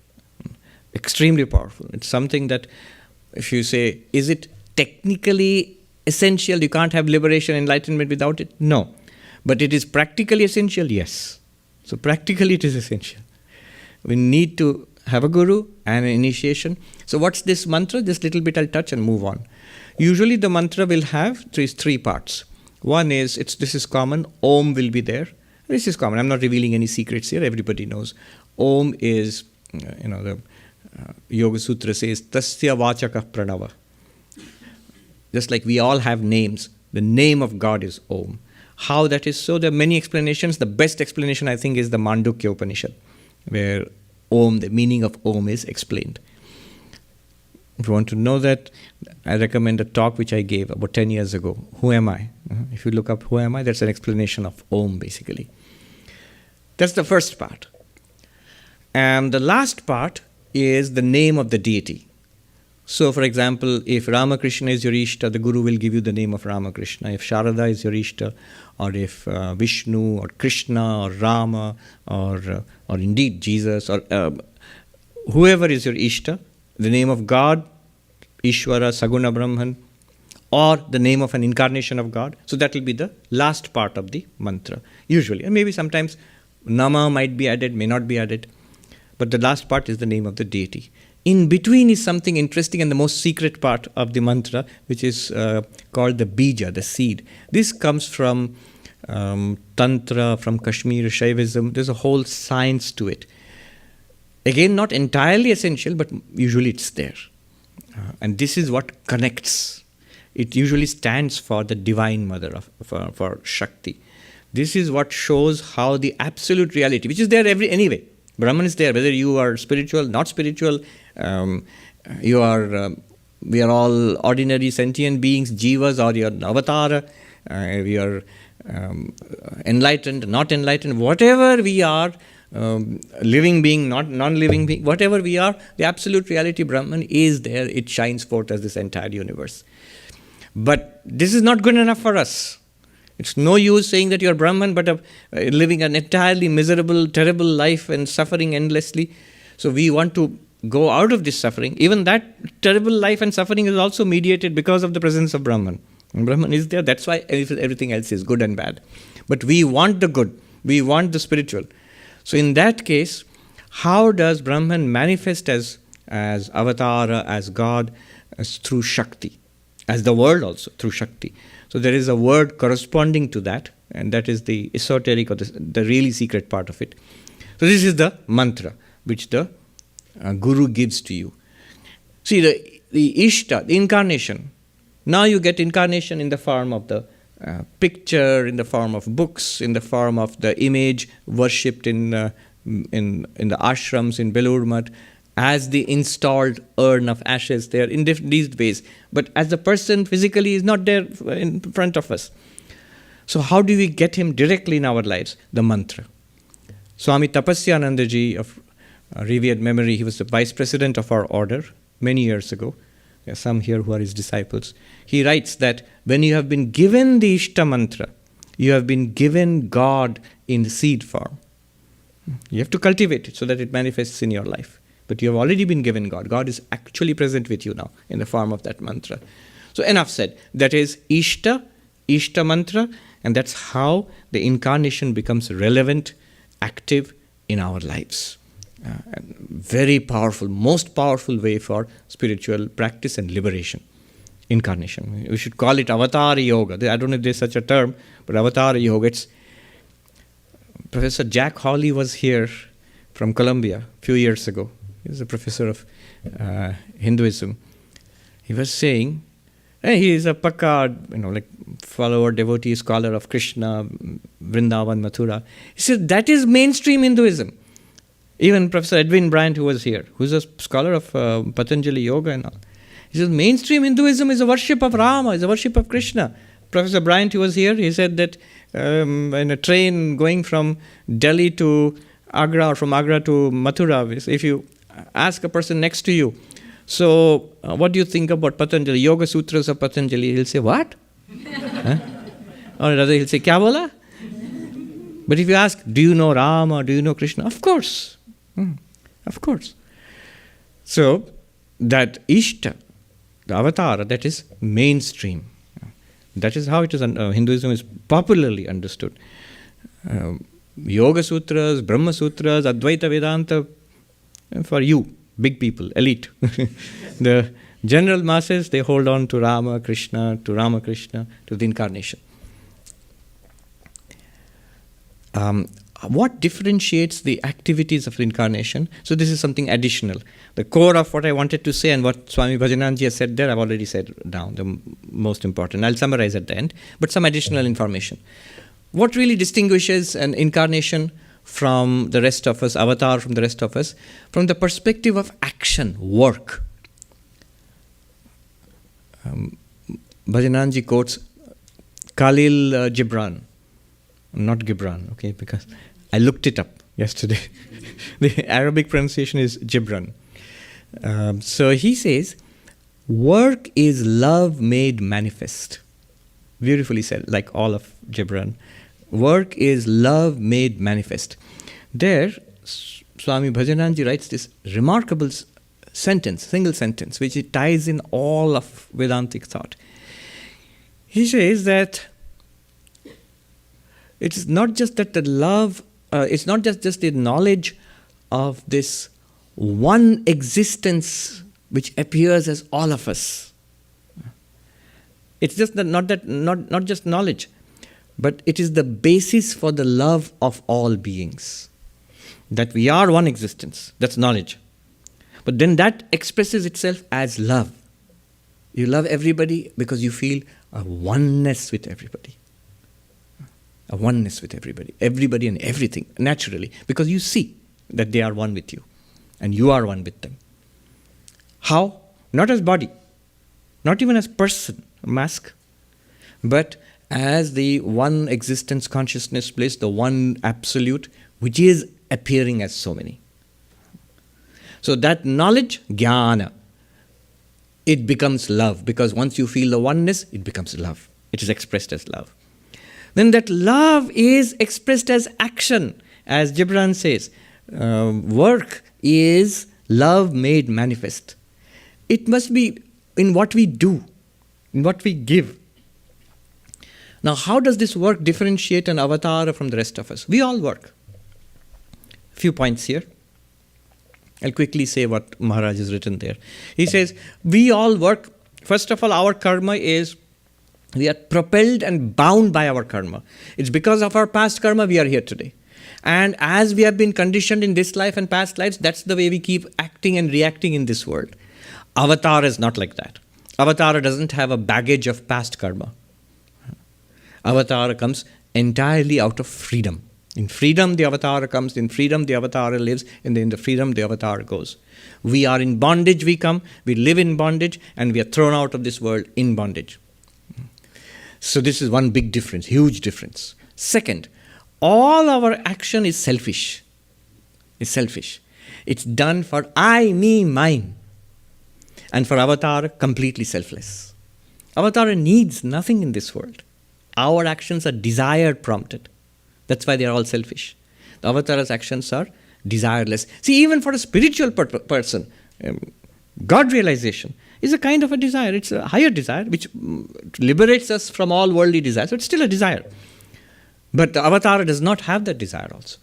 Extremely powerful. It's something that, if you say, is it technically essential? You can't have liberation, enlightenment without it? No. But it is practically essential? Yes. So practically it is essential. We need to have a guru and an initiation. So what's this mantra? This little bit I'll touch and move on. Usually the mantra will have three parts. One is, this is common, Om will be there. This is common. I'm not revealing any secrets here. Everybody knows. Om is, the Yoga Sutra says, Tasya Vachaka Pranava. Just like we all have names, the name of God is Om. How that is so, there are many explanations. The best explanation, I think, is the Mandukya Upanishad, where Om, the meaning of Om is explained. If you want to know that, I recommend a talk which I gave about 10 years ago. Who am I? If you look up who am I, that's an explanation of Om, basically. That's the first part. And the last part is the name of the deity. So, for example, if Ramakrishna is your Ishta, the Guru will give you the name of Ramakrishna. If Sharada is your Ishta, or if Vishnu, or Krishna, or Rama, or indeed Jesus, or whoever is your Ishta, the name of God, Ishvara, Saguna Brahman, or the name of an incarnation of God. So that will be the last part of the mantra, usually. And maybe sometimes Nama might be added, may not be added. But the last part is the name of the deity. In between is something interesting and the most secret part of the mantra, which is called the bija, the seed. This comes from Tantra, from Kashmir, Shaivism. There's a whole science to it. Again, not entirely essential, but usually it's there. And this is what connects. It usually stands for the Divine Mother, for Shakti. This is what shows how the absolute reality, which is there anyway. Brahman is there, whether you are spiritual, not spiritual, we are all ordinary sentient beings, jivas, or you're an avatar, we are enlightened, not enlightened, whatever we are, living being, not non-living being, whatever we are, the absolute reality Brahman is there. It shines forth as this entire universe. But this is not good enough for us. It's no use saying that you're Brahman, but living an entirely miserable, terrible life and suffering endlessly. So we want to go out of this suffering. Even that terrible life and suffering is also mediated because of the presence of Brahman. And Brahman is there. That's why everything else is good and bad. But we want the good. We want the spiritual. So in that case, how does Brahman manifest as Avatara, as God, as through Shakti, as the world also, through Shakti. So there is a word corresponding to that, and that is the esoteric or the really secret part of it. So this is the mantra which the Guru gives to you. See, the Ishta, the incarnation. Now you get incarnation in the form of the picture, in the form of books, in the form of the image worshipped in the ashrams in Belur Math, as the installed urn of ashes there in these ways. But as the person physically is not there in front of us. So how do we get him directly in our lives? The mantra. Swami Tapasyananda ji of revered memory, he was the vice president of our order many years ago. There are some here who are his disciples. He writes that when you have been given the Ishta mantra, you have been given God in seed form. You have to cultivate it so that it manifests in your life. But you have already been given God. God is actually present with you now in the form of that mantra. So enough said. That is Ishta mantra, and that's how the incarnation becomes relevant, active in our lives. Very powerful, most powerful way for spiritual practice and liberation. Incarnation. We should call it Avatar Yoga. I don't know if there's such a term, but Avatar Yoga. It's Professor Jack Hawley was here from Columbia a few years ago. He was a professor of Hinduism. He was saying, he is a pakka, follower, devotee, scholar of Krishna, Vrindavan, Mathura. He said that is mainstream Hinduism. Even Professor Edwin Bryant, who was here, who's a scholar of Patanjali Yoga and all, he says mainstream Hinduism is a worship of Rama, is a worship of Krishna. Professor Bryant, who was here, he said that in a train going from Delhi to Agra or from Agra to Mathura, if you ask a person next to you, so what do you think about Patanjali, Yoga Sutras of Patanjali? He'll say, what? Huh? Or rather he'll say, kya bola? But if you ask, do you know Rama, do you know Krishna? Of course. Of course. So, that Ishta, the Avatara, that is mainstream. That is how it is. Hinduism is popularly understood. Yoga Sutras, Brahma Sutras, Advaita Vedanta, for you, big people, elite. The general masses, they hold on to Ramakrishna, to the incarnation. What differentiates the activities of the incarnation? So this is something additional. The core of what I wanted to say and what Swami Bhajanananda has said there, I've already said down, the most important. I'll summarize at the end, but some additional information. What really distinguishes an incarnation from the rest of us, avatar from the rest of us, from the perspective of action, work? Bhajananji quotes Khalil Gibran. Not Gibran, okay, because I looked it up yesterday. The Arabic pronunciation is Gibran. So he says, work is love made manifest. Beautifully said, like all of Gibran. Work is love made manifest. There, Swami Bhajanananda writes this remarkable sentence, single sentence, which it ties in all of Vedantic thought. He says that it's not just that the love, it's not just the knowledge of this one existence which appears as all of us. It's just not just knowledge, but it is the basis for the love of all beings. That we are one existence, that's knowledge. But then that expresses itself as love. You love everybody because you feel a oneness with everybody. A oneness with everybody and everything, naturally, because you see that they are one with you and you are one with them. How? Not as body, not even as person, mask, but as the one existence consciousness place, the one absolute, which is appearing as so many. So that knowledge, jnana, it becomes love, because once you feel the oneness, it becomes love. It is expressed as love. Then that love is expressed as action. As Gibran says, work is love made manifest. It must be in what we do, in what we give. Now, how does this work differentiate an avatar from the rest of us? We all work. A few points here. I'll quickly say what Maharaj has written there. He says, we all work. First of all, our karma is, we are propelled and bound by our karma. It's because of our past karma we are here today. And as we have been conditioned in this life and past lives, that's the way we keep acting and reacting in this world. Avatar is not like that. Avatar doesn't have a baggage of past karma. Avatar comes entirely out of freedom. In freedom, the avatar comes. In freedom, the avatar lives. And in the freedom, the avatar goes. We are in bondage, we come. We live in bondage. And we are thrown out of this world in bondage. So this is one big difference, huge difference. Second, all our action is selfish. It's selfish. It's done for I, me, mine. And for avatar, completely selfless. Avatar needs nothing in this world. Our actions are desire prompted. That's why they are all selfish. The avatar's actions are desireless. See, even for a spiritual person, God realization is a kind of a desire. It's a higher desire which liberates us from all worldly desires. So it's still a desire. But the avatar does not have that desire also.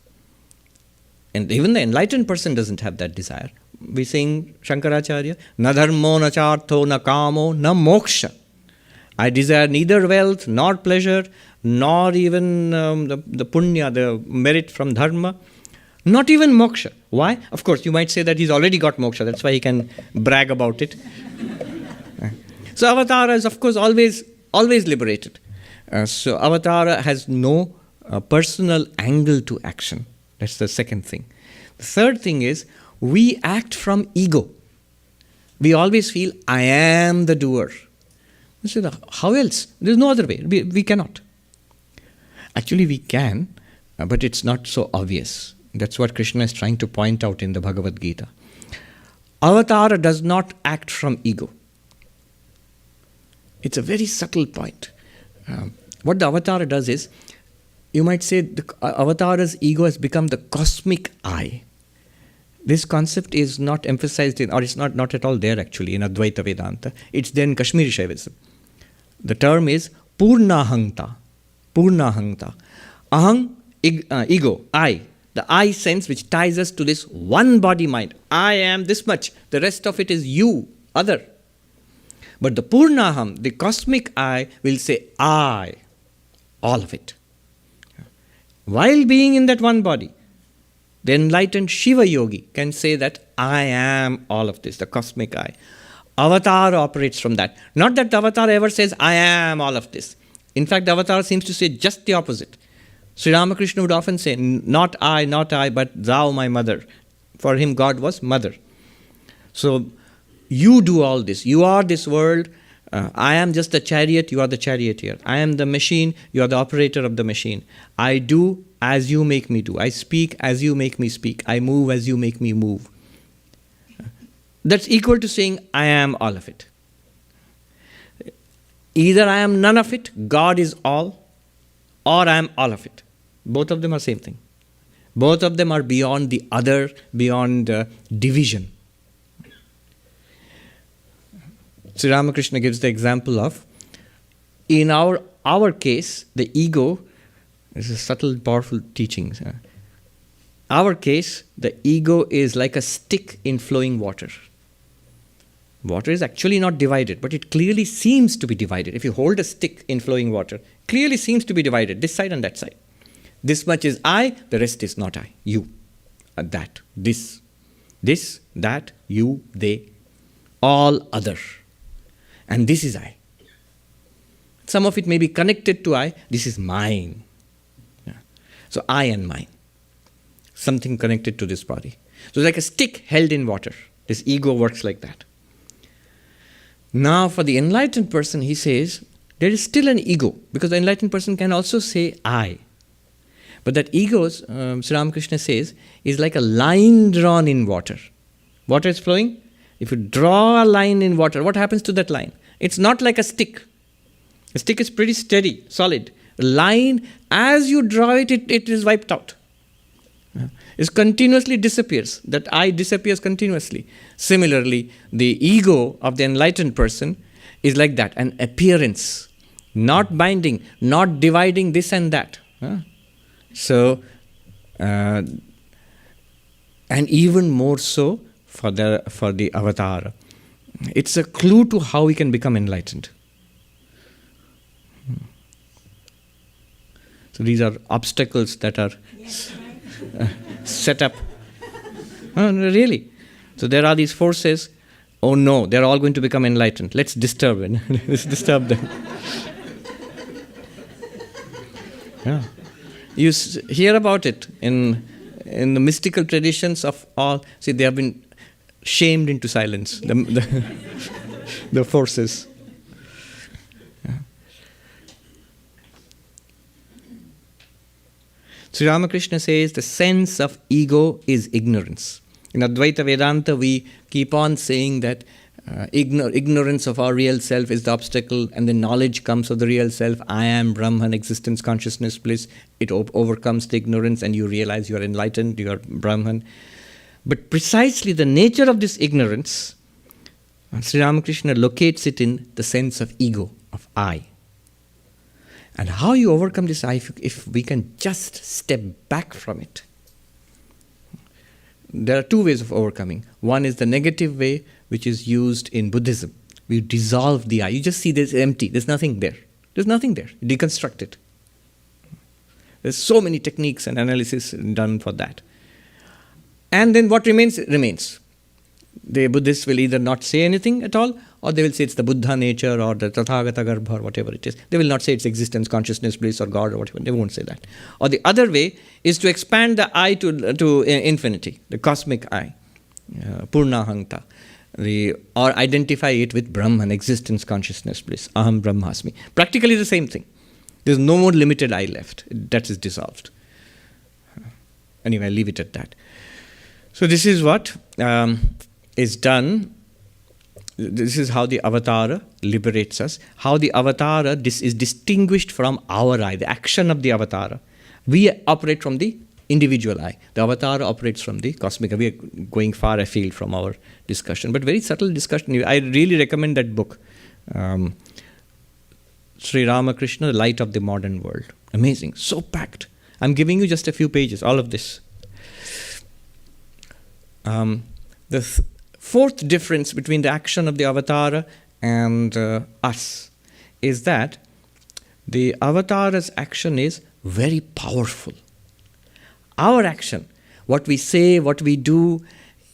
And even the enlightened person doesn't have that desire. We sing Shankaracharya, na dharmo na chartho na kamo na moksha. I desire neither wealth nor pleasure, nor even the punya, the merit from dharma, not even moksha. Why? Of course, you might say that he's already got moksha. That's why he can brag about it. So Avatar is, of course, always liberated. So Avatar has no personal angle to action. That's the second thing. The third thing is, we act from ego. We always feel, I am the doer. You say, how else? There's no other way. We cannot. Actually, we can, but it's not so obvious. That's what Krishna is trying to point out in the Bhagavad Gita. Avatar does not act from ego. It's a very subtle point. What the avatar does is, you might say the avatar's ego has become the cosmic I. This concept is not emphasized in, or it's not at all there actually in Advaita Vedanta. It's there in Kashmiri Shaivism. The term is Purnahangta. Purnahangta. Ahang, ego, I. The I sense which ties us to this one body mind. I am this much. The rest of it is you, other. But the Purnaham, the cosmic I, will say I, all of it. While being in that one body, the enlightened Shiva Yogi can say that I am all of this, the cosmic I. Avatar operates from that. Not that the avatar ever says, I am all of this. In fact, the avatar seems to say just the opposite. Sri Ramakrishna would often say, not I, but thou, my mother. For him, God was mother. So, you do all this. You are this world. I am just the chariot, you are the charioteer. I am the machine, you are the operator of the machine. I do as you make me do. I speak as you make me speak. I move as you make me move. That's equal to saying, I am all of it. Either I am none of it, God is all, or I am all of it. Both of them are same thing. Both of them are beyond the other, beyond division. Sri Ramakrishna gives the example of, in our case, the ego, this is subtle, powerful teachings. Our case, the ego is like a stick in flowing water. Water is actually not divided, but it clearly seems to be divided. If you hold a stick in flowing water, clearly seems to be divided, this side and that side. This much is I, the rest is not I, you, that, this, that, you, they, all other. And this is I. Some of it may be connected to I, this is mine. Yeah. So I and mine. Something connected to this body. So it's like a stick held in water. This ego works like that. Now for the enlightened person, he says, there is still an ego, because the enlightened person can also say I. But that ego, Sri Ramakrishna says, is like a line drawn in water. Water is flowing. If you draw a line in water, what happens to that line? It's not like a stick. A stick is pretty steady, solid. A line, as you draw it, it is wiped out. It continuously disappears. That I disappears continuously. Similarly, the ego of the enlightened person is like that, an appearance, not binding, not dividing this and that. So, and even more so for the avatar. It's a clue to how we can become enlightened. So these are obstacles that are set up. Really. So there are these forces. Oh no, they're all going to become enlightened. Let's disturb them. Let's disturb them. Yeah. You hear about it in the mystical traditions of all. See, they have been shamed into silence. The forces. Yeah. Sri Ramakrishna says the sense of ego is ignorance. In Advaita Vedanta, we keep on saying that ignorance of our real self is the obstacle, and then knowledge comes of the real self. I am Brahman, existence, consciousness, bliss. It overcomes the ignorance, and you realize you are enlightened, you are Brahman. But precisely the nature of this ignorance, Sri Ramakrishna locates it in the sense of ego, of I. And how you overcome this I, if we can just step back from it. There are two ways of overcoming. One is the negative way, which is used in Buddhism. We dissolve the I. You just see this empty. There's nothing there. There's nothing there. You deconstruct it. There's so many techniques and analysis done for that. And then what remains, remains. The Buddhists will either not say anything at all, or they will say it's the Buddha nature or the Tathagata Garbha or whatever it is. They will not say it's existence, consciousness, bliss or God or whatever. They won't say that. Or the other way is to expand the I to infinity, the cosmic I, Purnahangta, or identify it with Brahman, existence, consciousness, bliss, Aham Brahmasmi. Practically the same thing. There's no more limited I left. That is dissolved. Anyway, I'll leave it at that. So this is what is done. This is how the avatara liberates us. How the avatara is distinguished from our I, the action of the avatara. We operate from the individual I. The avatara operates from the cosmic I. We are going far afield from our discussion, but very subtle discussion. I really recommend that book, Sri Ramakrishna, The Light of the Modern World. Amazing, so packed. I'm giving you just a few pages, all of this. The fourth difference between the action of the avatara and us is that the avatara's action is very powerful. Our action, what we say, what we do,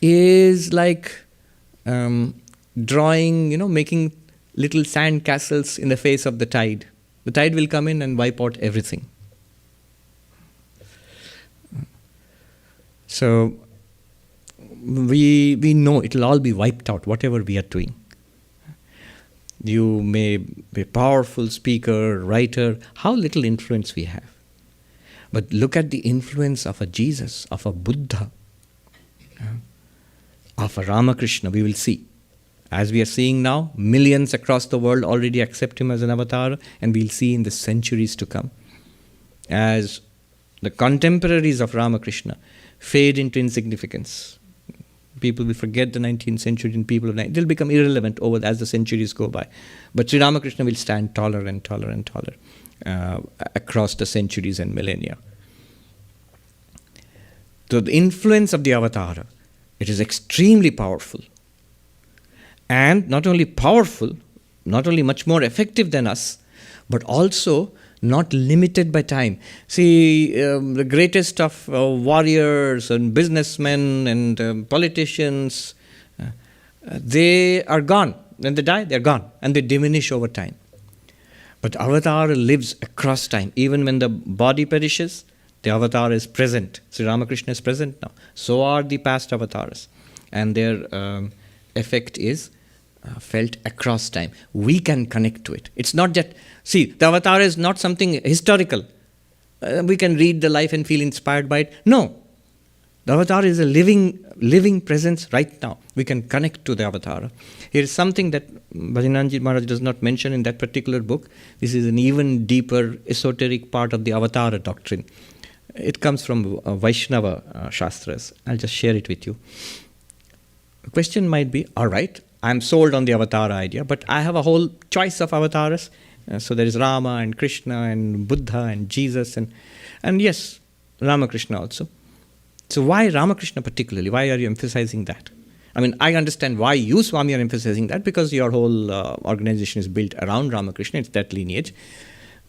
is like drawing, making little sand castles in the face of the tide. The tide will come in and wipe out everything. So we know it will all be wiped out, whatever we are doing. You may be a powerful speaker, writer, how little influence we have. But look at the influence of a Jesus, of a Buddha, of a Ramakrishna, we will see. As we are seeing now, millions across the world already accept him as an avatar, and we'll see in the centuries to come. As the contemporaries of Ramakrishna fade into insignificance. People will forget the 19th century and people of the 19th. They'll become irrelevant as the centuries go by. But Sri Ramakrishna will stand taller and taller and taller across the centuries and millennia. So the influence of the avatara, it is extremely powerful. And not only powerful, not only much more effective than us, but also not limited by time. See, the greatest of warriors and businessmen and politicians, they are gone. When they die, they're gone. And they diminish over time. But avatar lives across time. Even when the body perishes, the avatar is present. Sri Ramakrishna is present now. So are the past avatars. And their effect is felt across time. We can connect to it. It's not that, see, the avatar is not something historical. we can read the life and feel inspired by it. No. The avatar is a living presence right now. We can connect to the avatar. Here is something that Bhajanananda Maharaj does not mention in that particular book. This is an even deeper esoteric part of the avatar doctrine. It comes from Vaishnava Shastras. I'll just share it with you. The question might be, all right, I'm sold on the avatar idea, but I have a whole choice of avatars. So there is Rama and Krishna and Buddha and Jesus and yes, Ramakrishna also. So why Ramakrishna particularly? Why are you emphasizing that? I mean, I understand why you, Swami, are emphasizing that, because your whole organization is built around Ramakrishna. It's that lineage.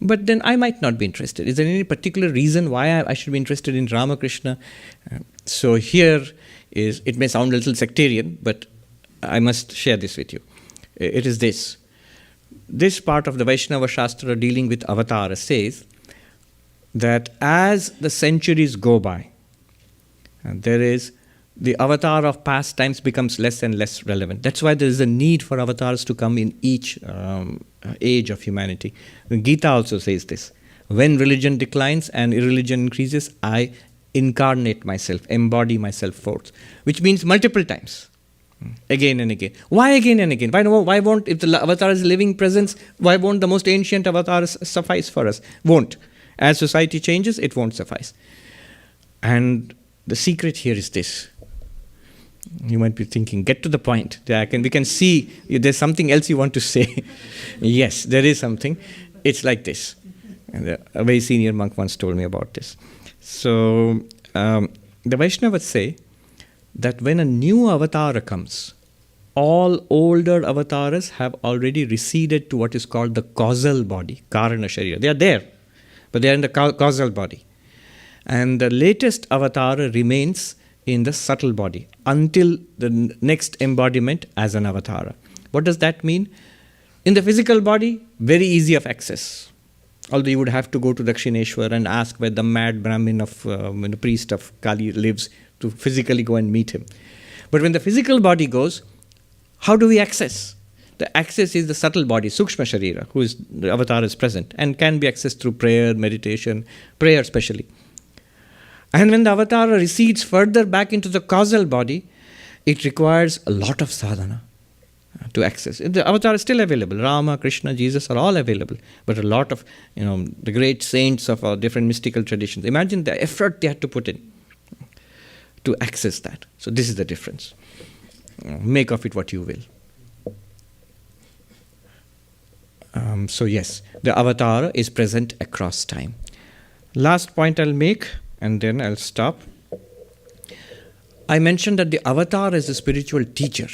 But then I might not be interested. Is there any particular reason why I should be interested in Ramakrishna? So here is, it may sound a little sectarian, but I must share this with you. It is this. This part of the Vaishnava Shastra dealing with avatara says that as the centuries go by, and there is the avatar of past times becomes less and less relevant. That's why there is a need for avatars to come in each age of humanity. The Gita also says this. When religion declines and irreligion increases, I incarnate myself, embody myself forth, which means multiple times, again and again. Why again and again? Why won't, if the avatar is a living presence, why won't the most ancient avatars suffice for us? Won't. As society changes, it won't suffice. And the secret here is this. You might be thinking, get to the point. We can see there's something else you want to say. Yes, there is something. It's like this. And a very senior monk once told me about this. So the Vaishnavas say that when a new avatar comes, all older avatars have already receded to what is called the causal body, Karana Sharira. They are there, but they are in the causal body. And the latest avatar remains in the subtle body until the next embodiment as an avatar. What does that mean? In the physical body, very easy of access. Although you would have to go to Dakshineshwar and ask where the mad Brahmin of the priest of Kali lives to physically go and meet him. But when the physical body goes, how do we access? The access is the subtle body, Sukshma Sharira, who is the avatar is present and can be accessed through prayer, meditation, prayer especially. And when the avatar recedes further back into the causal body, it requires a lot of sadhana to access. The avatar is still available. Rama, Krishna, Jesus are all available. But a lot of, the great saints of different mystical traditions, imagine the effort they had to put in to access that. So this is the difference. Make of it what you will. So yes, the avatar is present across time. Last point I'll make, and then I'll stop. I mentioned that the avatar is the spiritual teacher,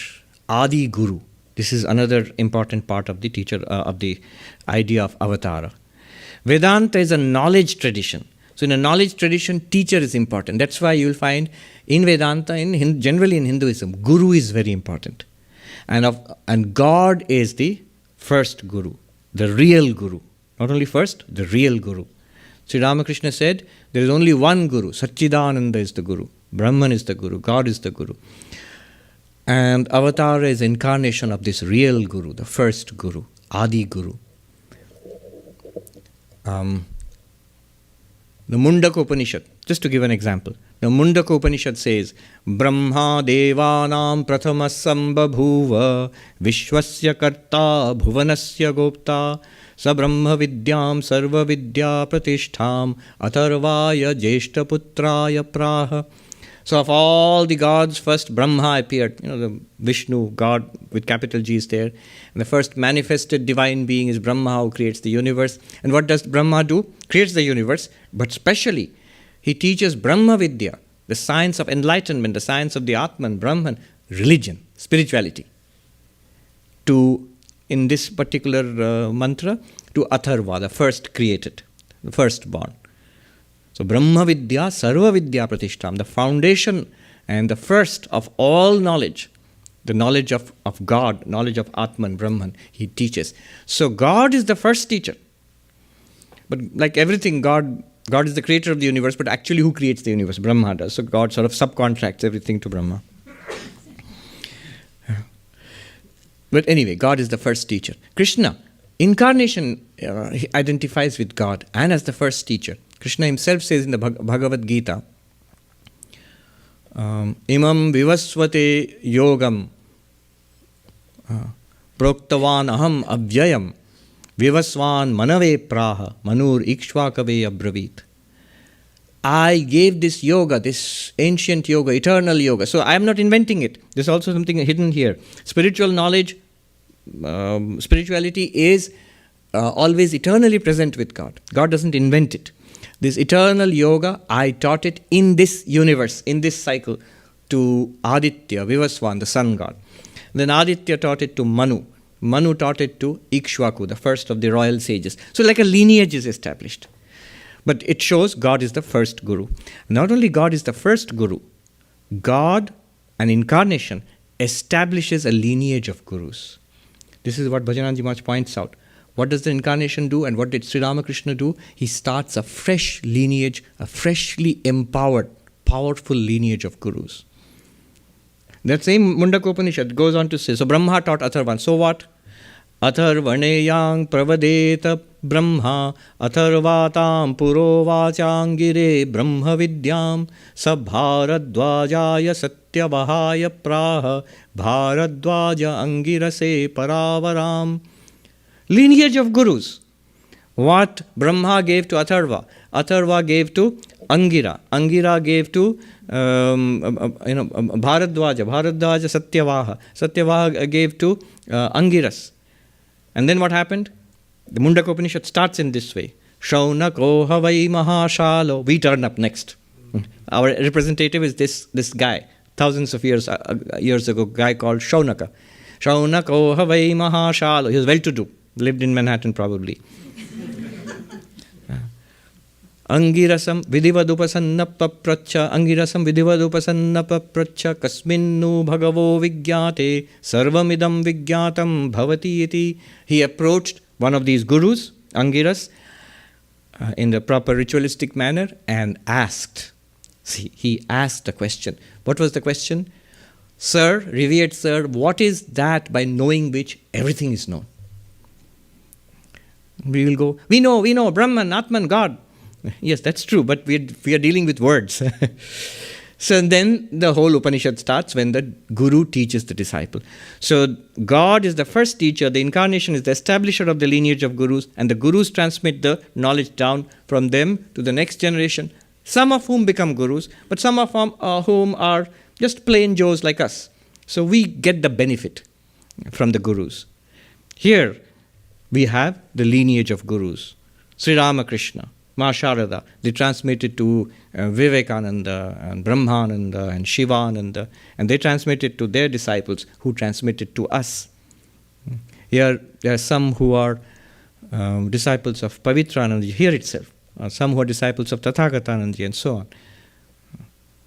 Adi Guru. This is another important part of the teacher of the idea of avatar. Vedanta is a knowledge tradition. So in a knowledge tradition, teacher is important. That's why you'll find in Vedanta, generally in Hinduism, Guru is very important. And God is the first Guru, the real Guru. Not only first, the real Guru. Sri Ramakrishna said, there is only one Guru. Satchidananda is the Guru. Brahman is the Guru. God is the Guru. And Avatar is incarnation of this real Guru, the first Guru, Adi Guru. The Mundaka Upanishad, just to give an example. The Mundaka Upanishad says, Brahma Devanam Prathamas Sambhabhuva Vishwasya Karta Bhuvanasya Gopta Sa Brahma Vidyam Sarva Vidya Pratishtham Atharvaya Jeshta Putraya Praha. So of all the gods, first Brahma appeared. The Vishnu, God with capital G is there. And the first manifested divine being is Brahma, who creates the universe. And what does Brahma do? Creates the universe. But specially, he teaches Brahma Vidya, the science of enlightenment, the science of the Atman, Brahman, religion, spirituality. In this particular mantra, to Atharva, the first created, the firstborn. So Brahma Vidya, Sarva Vidya Pratishtham, the foundation and the first of all knowledge, the knowledge of God, knowledge of Atman, Brahman, he teaches. So God is the first teacher. But like everything, God is the creator of the universe, but actually who creates the universe? Brahma does. So God sort of subcontracts everything to Brahma. But anyway, God is the first teacher. Krishna, incarnation, he identifies with God and as the first teacher. Krishna himself says in the Bhagavad Gita, imam vivasvate yogam proktavan aham avyayam vivasvan manave praha manur ikshvakave abravit. I gave this yoga, this ancient yoga, eternal yoga. So I am not inventing it. There's also something hidden here. Spiritual knowledge, spirituality is always eternally present with God. God doesn't invent it. This eternal yoga, I taught it in this universe, in this cycle, to Aditya, Vivaswan, the sun god. Then Aditya taught it to Manu. Manu taught it to Ikshvaku, the first of the royal sages. So like a lineage is established. But it shows God is the first guru. Not only God is the first guru, God, an incarnation, establishes a lineage of gurus. This is what Bhajanananda Maharaj points out. What does the incarnation do and what did Sri Ramakrishna do? He starts a fresh lineage, a freshly empowered, powerful lineage of gurus. That same Mundaka Upanishad goes on to say, so Brahma taught Atharvan. So what? Atharvaneyang pravadeta brahma atharvatam puro vachangire brahma vidyam sabharadvajaya satyavahaya praha bharadvaja angirase paravaram. Lineage of gurus. What Brahma gave to Atharva, Atharva gave to Angira, Angira gave to Bharadvaja, Bharadvaja Satyavaha, Satyavaha gave to Angiras. And then what happened? The Mundaka Upanishad starts in this way. Shaunako havai mahashalo. We turn up next. Our representative is this guy. Thousands of years ago, guy called Shaunaka. Shaunako havai mahashalo. He was well-to-do. Lived in Manhattan probably. Angirasam vidivadupasannappapracha Angirasam vidivadupasannappapracha kasminnu bhagavo vigyate sarvamidam vigyatam bhavati iti. He approached one of these gurus, Angiras, in the proper ritualistic manner and asked. See, he asked a question. What was the question? Sir, revered sir, what is that by knowing which everything is known? We will go, we know, Brahman, Atman, God. Yes, that's true, but we are dealing with words. So then the whole Upanishad starts when the guru teaches the disciple. So God is the first teacher, the incarnation is the establisher of the lineage of gurus, and the gurus transmit the knowledge down from them to the next generation, some of whom become gurus, but some of whom are just plain Joes like us. So we get the benefit from the gurus. Here we have the lineage of gurus. Sri Ramakrishna, Ma Sharada, they transmitted to Vivekananda and Brahmananda and Shivananda, and they transmitted to their disciples who transmitted to us. Here there are some who are disciples of Pavitranandaji here itself, some who are disciples of Tathagatanandaji and so on.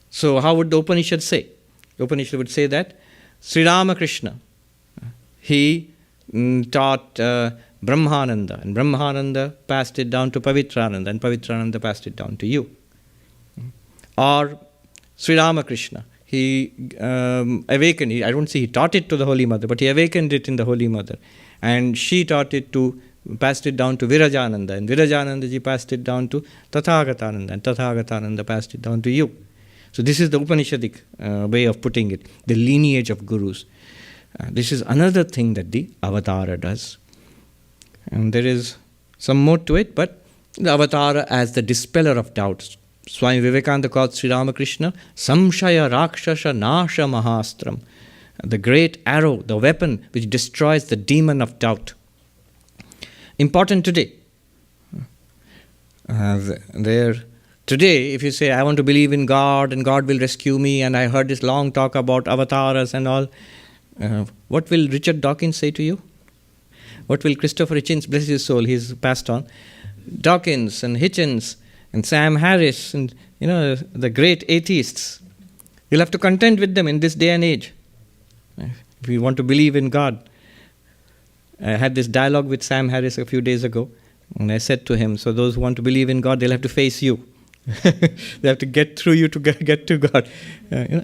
So how would the Upanishad say? The Upanishad would say that Sri Ramakrishna, he taught Brahmananda, and Brahmananda passed it down to Pavitrananda, and Pavitrananda passed it down to you. Or Sri Ramakrishna, he awakened, I don't say he taught it to the Holy Mother, but he awakened it in the Holy Mother. And she taught it passed it down to Virajananda, and Virajanandaji passed it down to Tathagatananda, and Tathagatananda passed it down to you. So this is the Upanishadic way of putting it, the lineage of gurus. This is another thing that the Avatara does. And there is some more to it, but the Avatara as the dispeller of doubts. Swami Vivekananda called Sri Ramakrishna Samshaya Rakshasha Nasha Mahastram, the great arrow, the weapon which destroys the demon of doubt. Important today. Today, if you say, I want to believe in God and God will rescue me, and I heard this long talk about avatars and all, what will Richard Dawkins say to you? What will Christopher Hitchens, bless his soul, he's passed on, Dawkins and Hitchens and Sam Harris and, the great atheists. You'll have to contend with them in this day and age. If you want to believe in God. I had this dialogue with Sam Harris a few days ago, and I said to him, so those who want to believe in God, they'll have to face you. They have to get through you to get to God.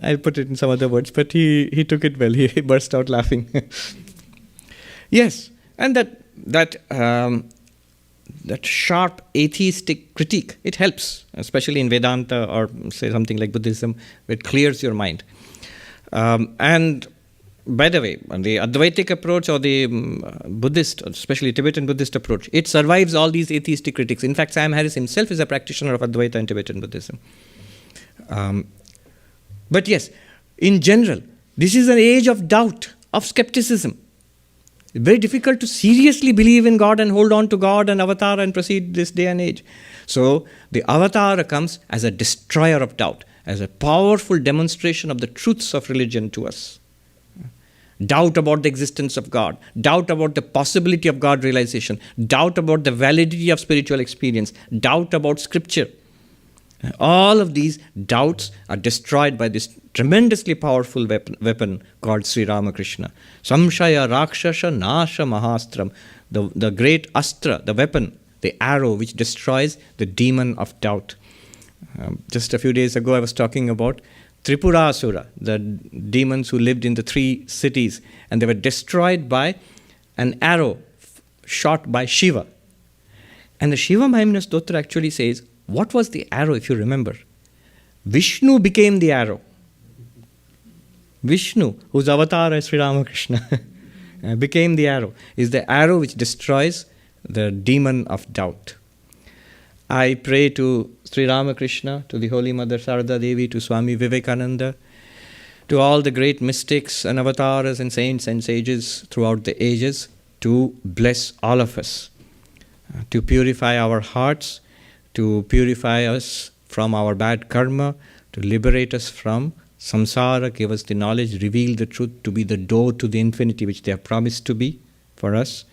I'll put it in some other words, but he took it well. He burst out laughing. Yes, and that that sharp atheistic critique, it helps, especially in Vedanta or say something like Buddhism, where it clears your mind. And by the way, the Advaitic approach or the Buddhist, especially Tibetan Buddhist approach, it survives all these atheistic critics. In fact, Sam Harris himself is a practitioner of Advaita and Tibetan Buddhism. But yes, in general, this is an age of doubt, of skepticism. It's very difficult to seriously believe in God and hold on to God and Avatar and proceed this day and age. So the Avatar comes as a destroyer of doubt, as a powerful demonstration of the truths of religion to us. Doubt about the existence of God, doubt about the possibility of God realization, doubt about the validity of spiritual experience, doubt about scripture. All of these doubts are destroyed by this tremendously powerful weapon called Sri Ramakrishna. Samshaya Rakshasha Nasha Mahastram, the great astra, the weapon, the arrow which destroys the demon of doubt. Just a few days ago I was talking about Tripurasura, the demons who lived in the 3 cities, and they were destroyed by an arrow shot by Shiva. And the Shiva Mahimna Stotra actually says, what was the arrow, if you remember? Vishnu became the arrow. Vishnu, whose avatar is Sri Ramakrishna, became the arrow, is the arrow which destroys the demon of doubt. I pray to Sri Ramakrishna, to the Holy Mother Sarada Devi, to Swami Vivekananda, to all the great mystics and avatars and saints and sages throughout the ages, to bless all of us, to purify our hearts, to purify us from our bad karma, to liberate us from samsara, give us the knowledge, reveal the truth to be the door to the infinity which they have promised to be for us.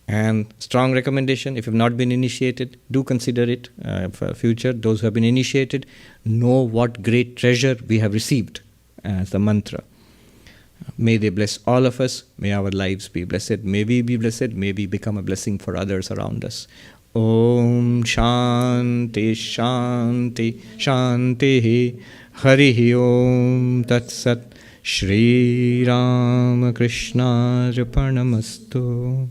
And strong recommendation, if you have not been initiated, do consider it for future. Those who have been initiated know what great treasure we have received as the mantra. May they bless all of us. May our lives be blessed. May we be blessed. May we become a blessing for others around us. Om Shanti Shanti Shanti Harihi Om Tat Sat Shri Ramakrishna Arpanamastu.